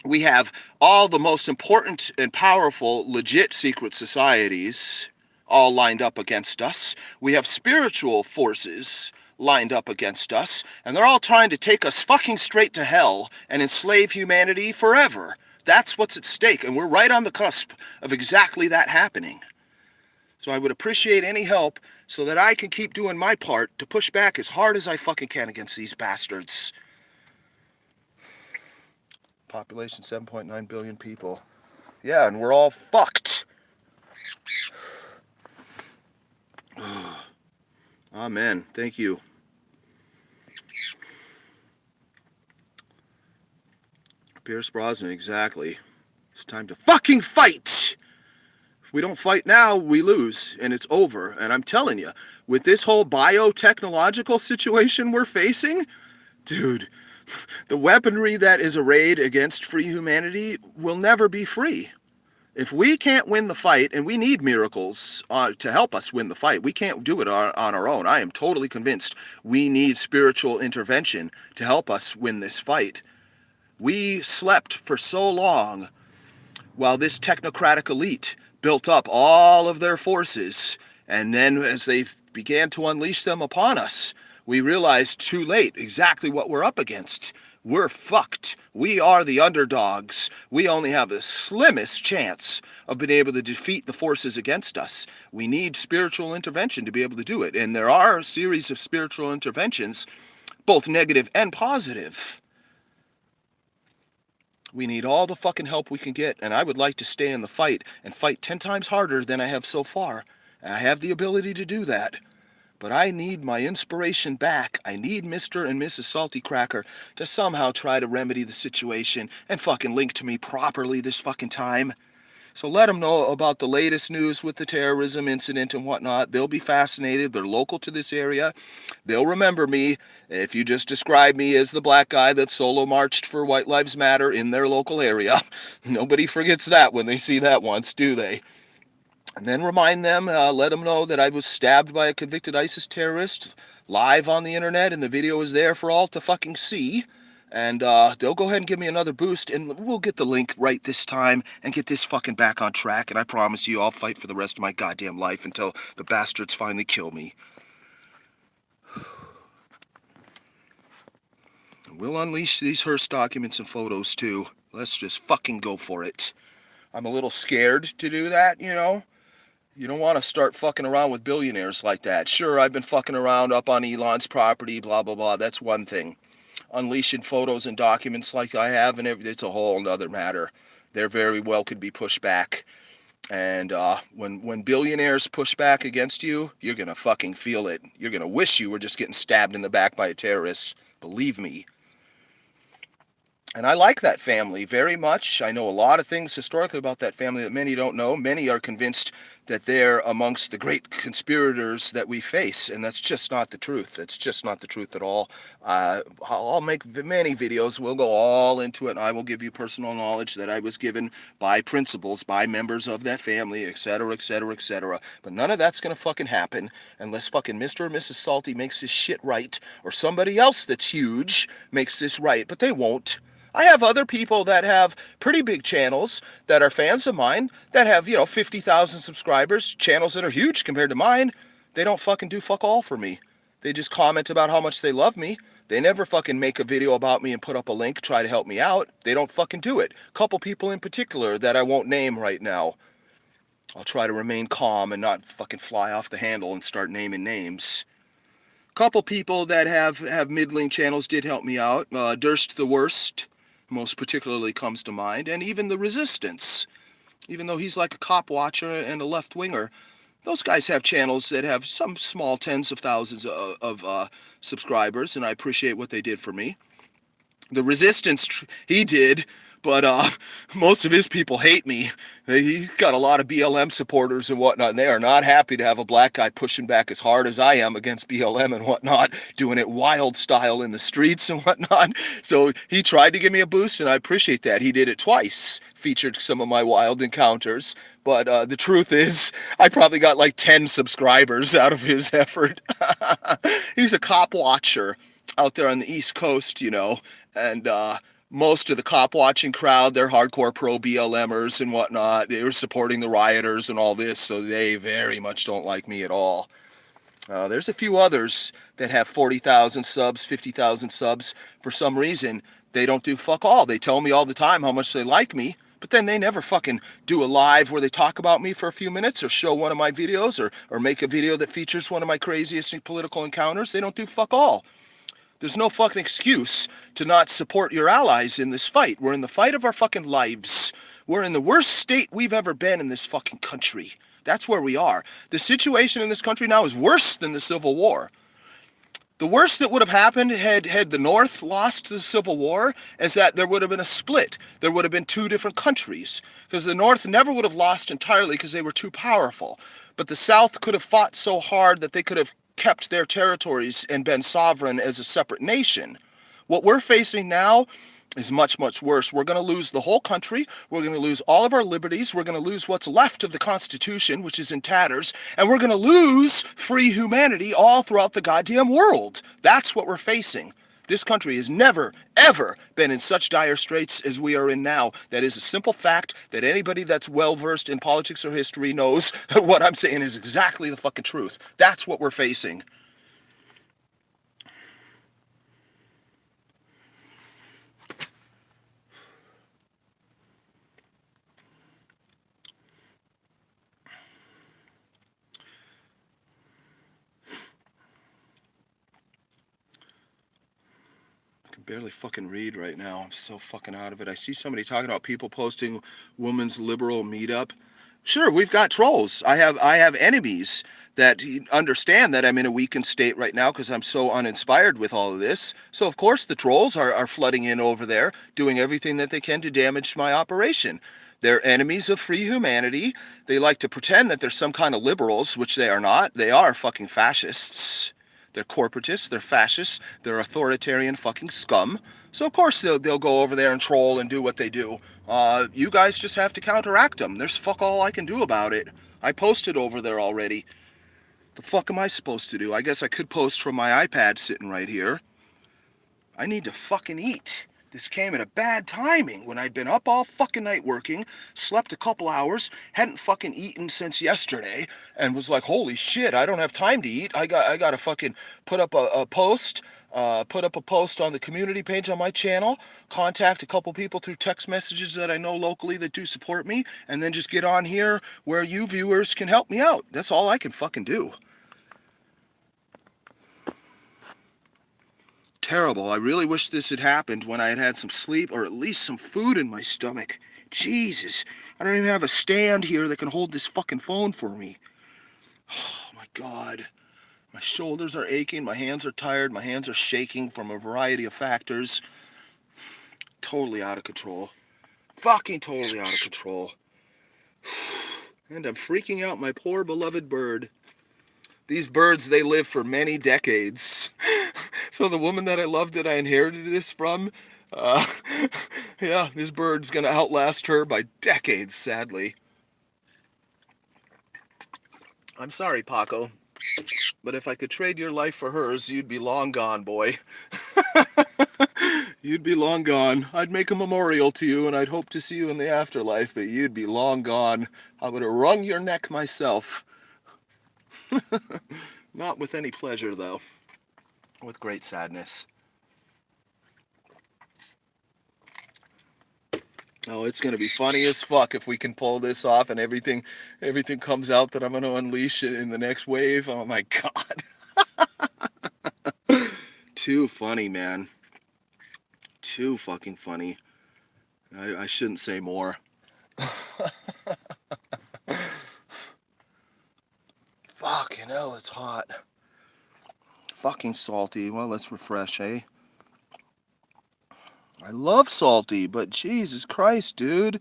We have all the most important and powerful, legit secret societies all lined up against us. We have spiritual forces lined up against us, and they're all trying to take us fucking straight to hell and enslave humanity forever. That's what's at stake, and we're right on the cusp of exactly that happening. So I would appreciate any help so that I can keep doing my part to push back as hard as I fucking can against these bastards. Population 7.9 billion people. Yeah, and we're all fucked. Amen. Thank you. Pierce Brosnan, exactly. It's time to fucking fight! If we don't fight now, we lose, and it's over. And I'm telling you, with this whole biotechnological situation we're facing, dude, the weaponry that is arrayed against free humanity will never be free. If we can't win the fight, and we need miracles to help us win the fight, we can't do it on our own. I am totally convinced we need spiritual intervention to help us win this fight. We slept for so long while this technocratic elite built up all of their forces, and then as they began to unleash them upon us, we realized too late exactly what we're up against. We're fucked. We are the underdogs. We only have the slimmest chance of being able to defeat the forces against us. We need spiritual intervention to be able to do it. And there are a series of spiritual interventions, both negative and positive. We need all the fucking help we can get. And I would like to stay in the fight and fight 10 times harder than I have so far. And I have the ability to do that. But I need my inspiration back. I need Mr. and Mrs. Salty Cracker to somehow try to remedy the situation and fucking link to me properly this fucking time. So let them know about the latest news with the terrorism incident and whatnot. They'll be fascinated. They're local to this area. They'll remember me if you just describe me as the black guy that solo marched for White Lives Matter in their local area. Nobody forgets that when they see that once, do they? And then remind them, let them know that I was stabbed by a convicted ISIS terrorist live on the internet, and the video is there for all to fucking see. And they'll go ahead and give me another boost, and we'll get the link right this time and get this fucking back on track. And I promise you, I'll fight for the rest of my goddamn life until the bastards finally kill me. We'll unleash these Hearst documents and photos too. Let's just fucking go for it. I'm a little scared to do that, you know? You don't want to start fucking around with billionaires like that. Sure, I've been fucking around up on Elon's property, blah, blah, blah. That's one thing. Unleashing photos and documents like I have, and it's a whole other matter. There very well could be pushback. And when billionaires push back against you, you're going to fucking feel it. You're going to wish you were just getting stabbed in the back by a terrorist. Believe me. And I like that family very much. I know a lot of things historically about that family that many don't know. Many are convinced that they're amongst the great conspirators that we face, and that's just not the truth. That's just not the truth at all. I'll make many videos. We'll go all into it, and I will give you personal knowledge that I was given by principals, by members of that family, etc., etc., etc. But none of that's going to fucking happen unless fucking Mr. or Mrs. Salty makes this shit right, or somebody else that's huge makes this right, but they won't. I have other people that have pretty big channels that are fans of mine that have, 50,000 subscribers, channels that are huge compared to mine. They don't fucking do fuck all for me. They just comment about how much they love me. They never fucking make a video about me and put up a link, try to help me out. They don't fucking do it. A couple people in particular that I won't name right now. I'll try to remain calm and not fucking fly off the handle and start naming names. Couple people that have middling channels did help me out. Durst the Worst most particularly comes to mind, and even the Resistance. Even though he's like a cop watcher and a left-winger, those guys have channels that have some small tens of thousands of subscribers, and I appreciate what they did for me. The Resistance, he did, but most of his people hate me. He's got a lot of BLM supporters and whatnot, and they are not happy to have a black guy pushing back as hard as I am against BLM and whatnot, doing it wild style in the streets and whatnot. So he tried to give me a boost, and I appreciate that. He did it twice, featured some of my wild encounters. But the truth is, I probably got like 10 subscribers out of his effort. He's a cop watcher out there on the East Coast, and most of the cop watching crowd, they're hardcore pro BLMers and whatnot. They were supporting the rioters and all this, so they very much don't like me at all. There's a few others that have 40,000 subs, 50,000 subs. For some reason, they don't do fuck all. They tell me all the time how much they like me, but then they never fucking do a live where they talk about me for a few minutes or show one of my videos or make a video that features one of my craziest political encounters. They don't do fuck all. There's no fucking excuse to not support your allies in this fight. We're in the fight of our fucking lives. We're in the worst state we've ever been in this fucking country. That's where we are. The situation in this country now is worse than the Civil War. The worst that would have happened had the North lost the Civil War is that there would have been a split. There would have been two different countries. Because the North never would have lost entirely because they were too powerful. But the South could have fought so hard that they could have kept their territories and been sovereign as a separate nation. What we're facing now is much, much worse. We're going to lose the whole country. We're going to lose all of our liberties. We're going to lose what's left of the Constitution, which is in tatters. And we're going to lose free humanity all throughout the goddamn world. That's what we're facing. This country has never, ever been in such dire straits as we are in now. That is a simple fact that anybody that's well-versed in politics or history knows what I'm saying is exactly the fucking truth. That's what we're facing. Barely fucking read right now. I'm so fucking out of it. I see somebody talking about people posting women's liberal meetup. Sure, we've got trolls. I have enemies that understand that I'm in a weakened state right now because I'm so uninspired with all of this. So of course the trolls are flooding in over there, doing everything that they can to damage my operation. They're enemies of free humanity. They like to pretend that they're some kind of liberals, which they are not. They are fucking fascists. They're corporatists, they're fascists, they're authoritarian fucking scum. So of course they'll go over there and troll and do what they do. You guys just have to counteract them. There's fuck all I can do about it. I posted over there already. The fuck am I supposed to do? I guess I could post from my iPad sitting right here. I need to fucking eat. This came at a bad timing when I'd been up all fucking night working, slept a couple hours, hadn't fucking eaten since yesterday, and was like, holy shit, I don't have time to eat. I gotta fucking put up a post, put up a post on the community page on my channel, contact a couple people through text messages that I know locally that do support me, and then just get on here where you viewers can help me out. That's all I can fucking do. Terrible. I really wish this had happened when I had had some sleep or at least some food in my stomach. Jesus, I don't even have a stand here that can hold this fucking phone for me. Oh my God. My shoulders are aching, my hands are tired, my hands are shaking from a variety of factors. Totally out of control. Fucking totally out of control. And I'm freaking out my poor beloved bird. These birds, they live for many decades. So the woman that I loved that I inherited this from, yeah, this bird's gonna outlast her by decades, sadly. I'm sorry, Paco, but if I could trade your life for hers, you'd be long gone, boy. You'd be long gone. I'd make a memorial to you, and I'd hope to see you in the afterlife, but you'd be long gone. I would have wrung your neck myself. Not with any pleasure, though. With great sadness. Oh, it's going to be funny as fuck if we can pull this off and everything comes out that I'm going to unleash it in the next wave. Oh my God. Too funny, man. Too fucking funny. I shouldn't say more. Fucking hell, it's hot. Fucking salty. Well, let's refresh, eh? I love salty, but Jesus Christ, dude.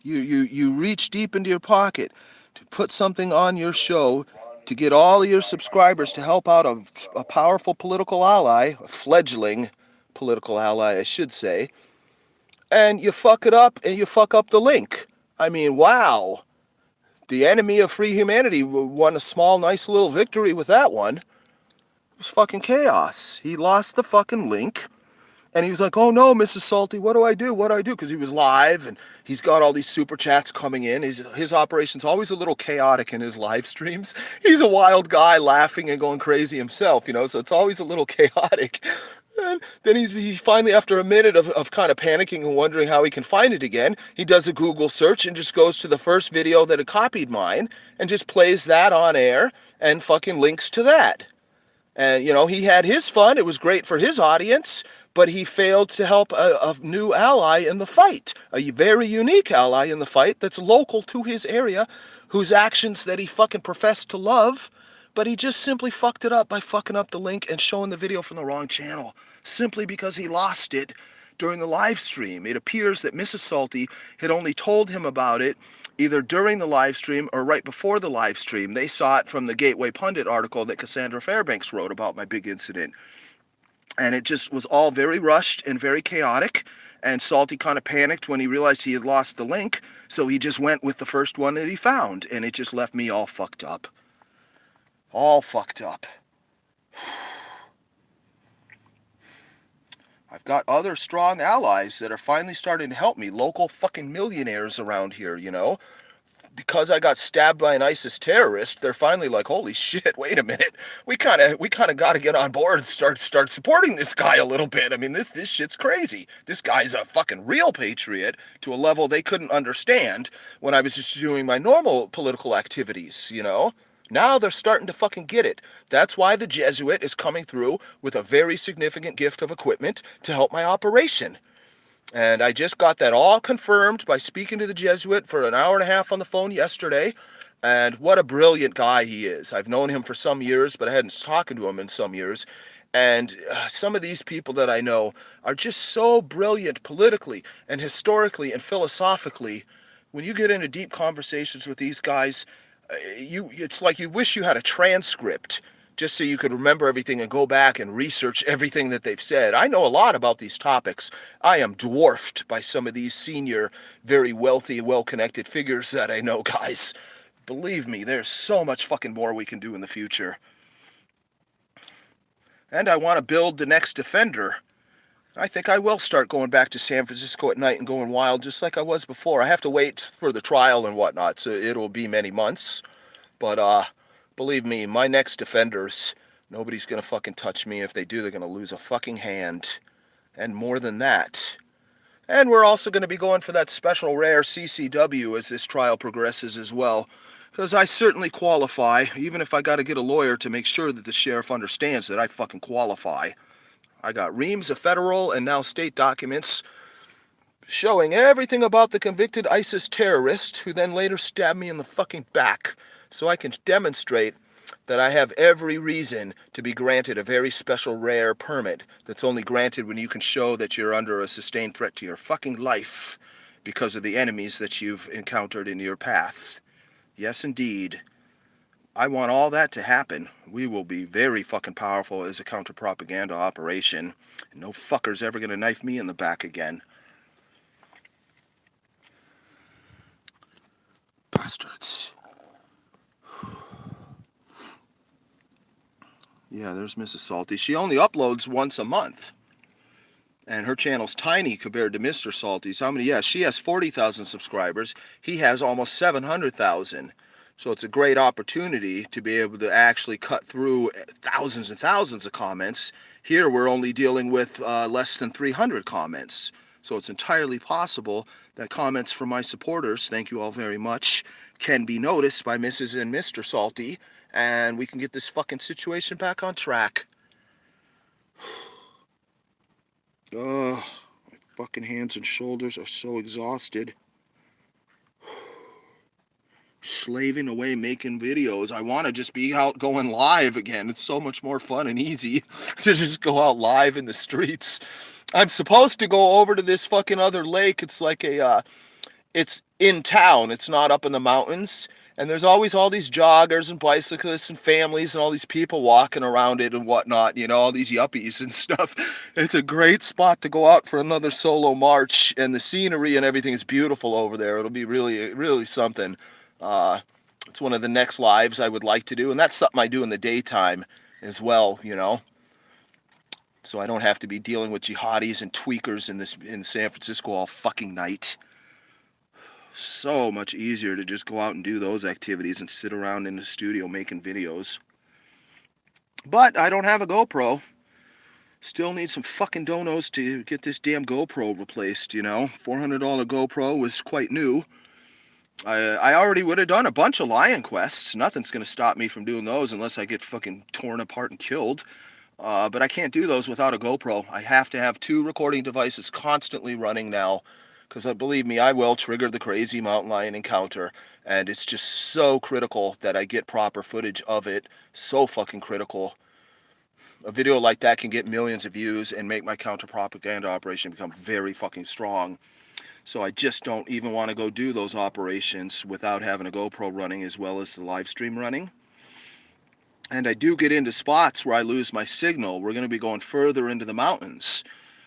You reach deep into your pocket to put something on your show to get all of your subscribers to help out a powerful political ally, a fledgling political ally, I should say, and you fuck it up and you fuck up the link. I mean, wow. The enemy of free humanity won a small, nice little victory with that one. It was fucking chaos. He lost the fucking link. And he was like, oh no, Mrs. Salty, what do I do? What do I do? Because he was live and he's got all these super chats coming in. His operation's always a little chaotic in his live streams. He's a wild guy laughing and going crazy himself, you know, so it's always a little chaotic. And then he finally, after a minute of kind of panicking and wondering how he can find it again, he does a Google search and just goes to the first video that had copied mine and just plays that on air and fucking links to that. And, you know, he had his fun. It was great for his audience, but he failed to help a new ally in the fight, a very unique ally in the fight that's local to his area, whose actions that he fucking professed to love, but he just simply fucked it up by fucking up the link and showing the video from the wrong channel, simply because he lost it during the live stream. It appears that Mrs. Salty had only told him about it either during the live stream or right before the live stream. They saw it from the Gateway Pundit article that Cassandra Fairbanks wrote about my big incident. And it just was all very rushed and very chaotic. And Salty kind of panicked when he realized he had lost the link. So he just went with the first one that he found. And it just left me all fucked up. All fucked up. I've got other strong allies that are finally starting to help me. Local fucking millionaires around here, you know. Because I got stabbed by an ISIS terrorist, they're finally like, holy shit, wait a minute. We kind of got to get on board and start supporting this guy a little bit. I mean, this shit's crazy. This guy's a fucking real patriot to a level they couldn't understand when I was just doing my normal political activities, you know. Now they're starting to fucking get it. That's why the Jesuit is coming through with a very significant gift of equipment to help my operation. And I just got that all confirmed by speaking to the Jesuit for an hour and a half on the phone yesterday. And what a brilliant guy he is. I've known him for some years, but I hadn't talked to him in some years. And some of these people that I know are just so brilliant politically and historically and philosophically. When you get into deep conversations with these guys, it's like you wish you had a transcript just so you could remember everything and go back and research everything that they've said. I know a lot about these topics. I am dwarfed by some of these senior, very wealthy, well-connected figures that I know, guys. Believe me, there's so much fucking more we can do in the future. And I want to build the next Defender. I think I will start going back to San Francisco at night and going wild just like I was before. I have to wait for the trial and whatnot, so it'll be many months. But, believe me, my next Defenders, nobody's gonna fucking touch me. If they do, they're gonna lose a fucking hand. And more than that. And we're also gonna be going for that special rare CCW as this trial progresses as well. Because I certainly qualify, even if I gotta get a lawyer to make sure that the sheriff understands that I fucking qualify. I got reams of federal and now state documents showing everything about the convicted ISIS terrorist who then later stabbed me in the fucking back, so I can demonstrate that I have every reason to be granted a very special rare permit that's only granted when you can show that you're under a sustained threat to your fucking life because of the enemies that you've encountered in your path. Yes, indeed. I want all that to happen. We will be very fucking powerful as a counter-propaganda operation. No fucker's ever gonna knife me in the back again. Bastards. Yeah, there's Mrs. Salty. She only uploads once a month. And her channel's tiny compared to Mr. Salty's. How many? Yeah, she has 40,000 subscribers. He has almost 700,000. So it's a great opportunity to be able to actually cut through thousands and thousands of comments. Here we're only dealing with less than 300 comments. So it's entirely possible that comments from my supporters, thank you all very much, can be noticed by Mrs. and Mr. Salty, and we can get this fucking situation back on track. Oh, my fucking hands and shoulders are so exhausted. Slaving away making videos. I want to just be out going live again. It's so much more fun and easy to just go out live in the streets. I'm supposed to go over to this fucking other lake. It's like it's in town. It's not up in the mountains. And there's always all these joggers and bicyclists and families and all these people walking around it and whatnot, you know, all these yuppies and stuff. It's a great spot to go out for another solo march, and the scenery and everything is beautiful over there. It'll be really, really something. It's one of the next lives I would like to do, and that's something I do in the daytime as well, you know. So I don't have to be dealing with jihadis and tweakers in San Francisco all fucking night. So much easier to just go out and do those activities and sit around in the studio making videos. But I don't have a GoPro. Still need some fucking donos to get this damn GoPro replaced, you know. $400 GoPro was quite new. I already would have done a bunch of lion quests. Nothing's going to stop me from doing those unless I get fucking torn apart and killed. But I can't do those without a GoPro. I have to have 2 recording devices constantly running now. Because believe me, I will trigger the crazy mountain lion encounter. And it's just so critical that I get proper footage of it. So fucking critical. A video like that can get millions of views and make my counter-propaganda operation become very fucking strong. So I just don't even want to go do those operations without having a GoPro running as well as the live stream running. And I do get into spots where I lose my signal. We're going to be going further into the mountains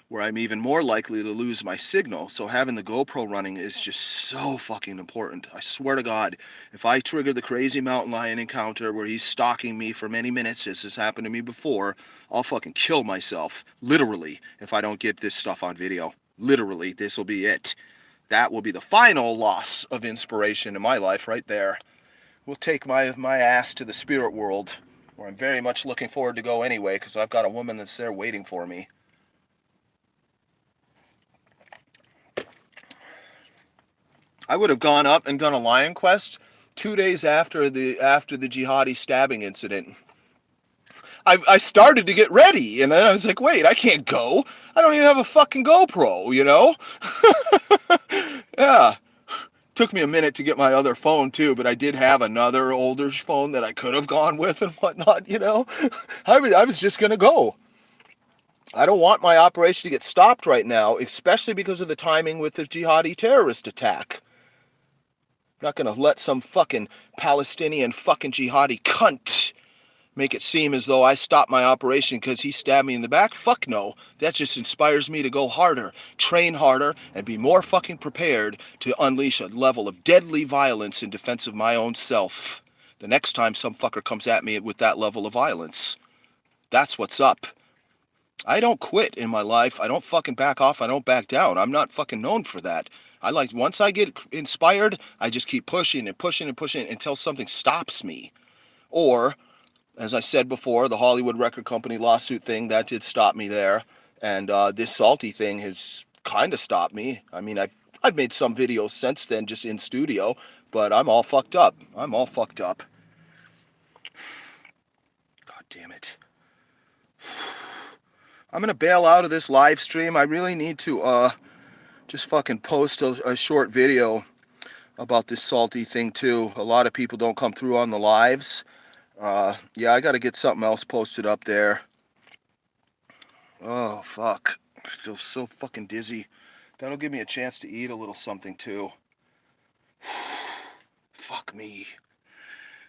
where I'm even more likely to lose my signal. So having the GoPro running is just so fucking important. I swear to God, if I trigger the crazy mountain lion encounter where he's stalking me for many minutes, as has happened to me before, I'll fucking kill myself, literally, if I don't get this stuff on video. Literally, this will be it. That will be the final loss of inspiration in my life right there. We'll take my ass to the spirit world, where I'm very much looking forward to go anyway, because I've got a woman that's there waiting for me. I would have gone up and done a lion quest 2 days after the jihadi stabbing incident. I started to get ready, and then I was like, wait, I can't go. I don't even have a fucking GoPro, you know? Yeah. Took me a minute to get my other phone too, but I did have another older phone that I could have gone with and whatnot, you know? I was just gonna go. I don't want my operation to get stopped right now, especially because of the timing with the jihadi terrorist attack. I'm not gonna let some fucking Palestinian fucking jihadi cunt make it seem as though I stopped my operation because he stabbed me in the back. Fuck no. That just inspires me to go harder, train harder, and be more fucking prepared to unleash a level of deadly violence in defense of my own self the next time some fucker comes at me with that level of violence. That's what's up. I don't quit in my life. I don't fucking back off. I don't back down. I'm not fucking known for that. Once I get inspired, I just keep pushing and pushing and pushing until something stops me. Or, as I said before, the Hollywood Record Company lawsuit thing, that did stop me there. And this salty thing has kind of stopped me. I mean, I've made some videos since then just in studio, but I'm all fucked up. I'm all fucked up. God damn it. I'm going to bail out of this live stream. I really need to just fucking post a short video about this salty thing too. A lot of people don't come through on the lives. Yeah, I got to get something else posted up there. Oh, fuck. I feel so fucking dizzy. That'll give me a chance to eat a little something too. Fuck me.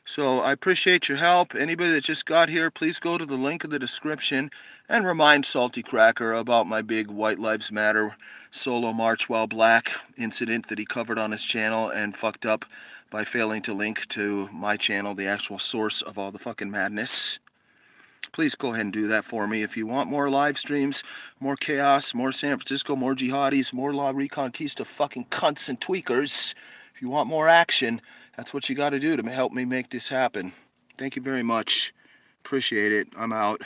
So I appreciate your help. Anybody that just got here, please go to the link in the description and remind Salty Cracker about my big White Lives Matter solo march while black incident that he covered on his channel and fucked up by failing to link to my channel, the actual source of all the fucking madness. Please go ahead and do that for me. If you want more live streams, more chaos, more San Francisco, more jihadis, more La Reconquista fucking cunts and tweakers, if you want more action, that's what you got to do to help me make this happen. Thank you very much. Appreciate it. I'm out.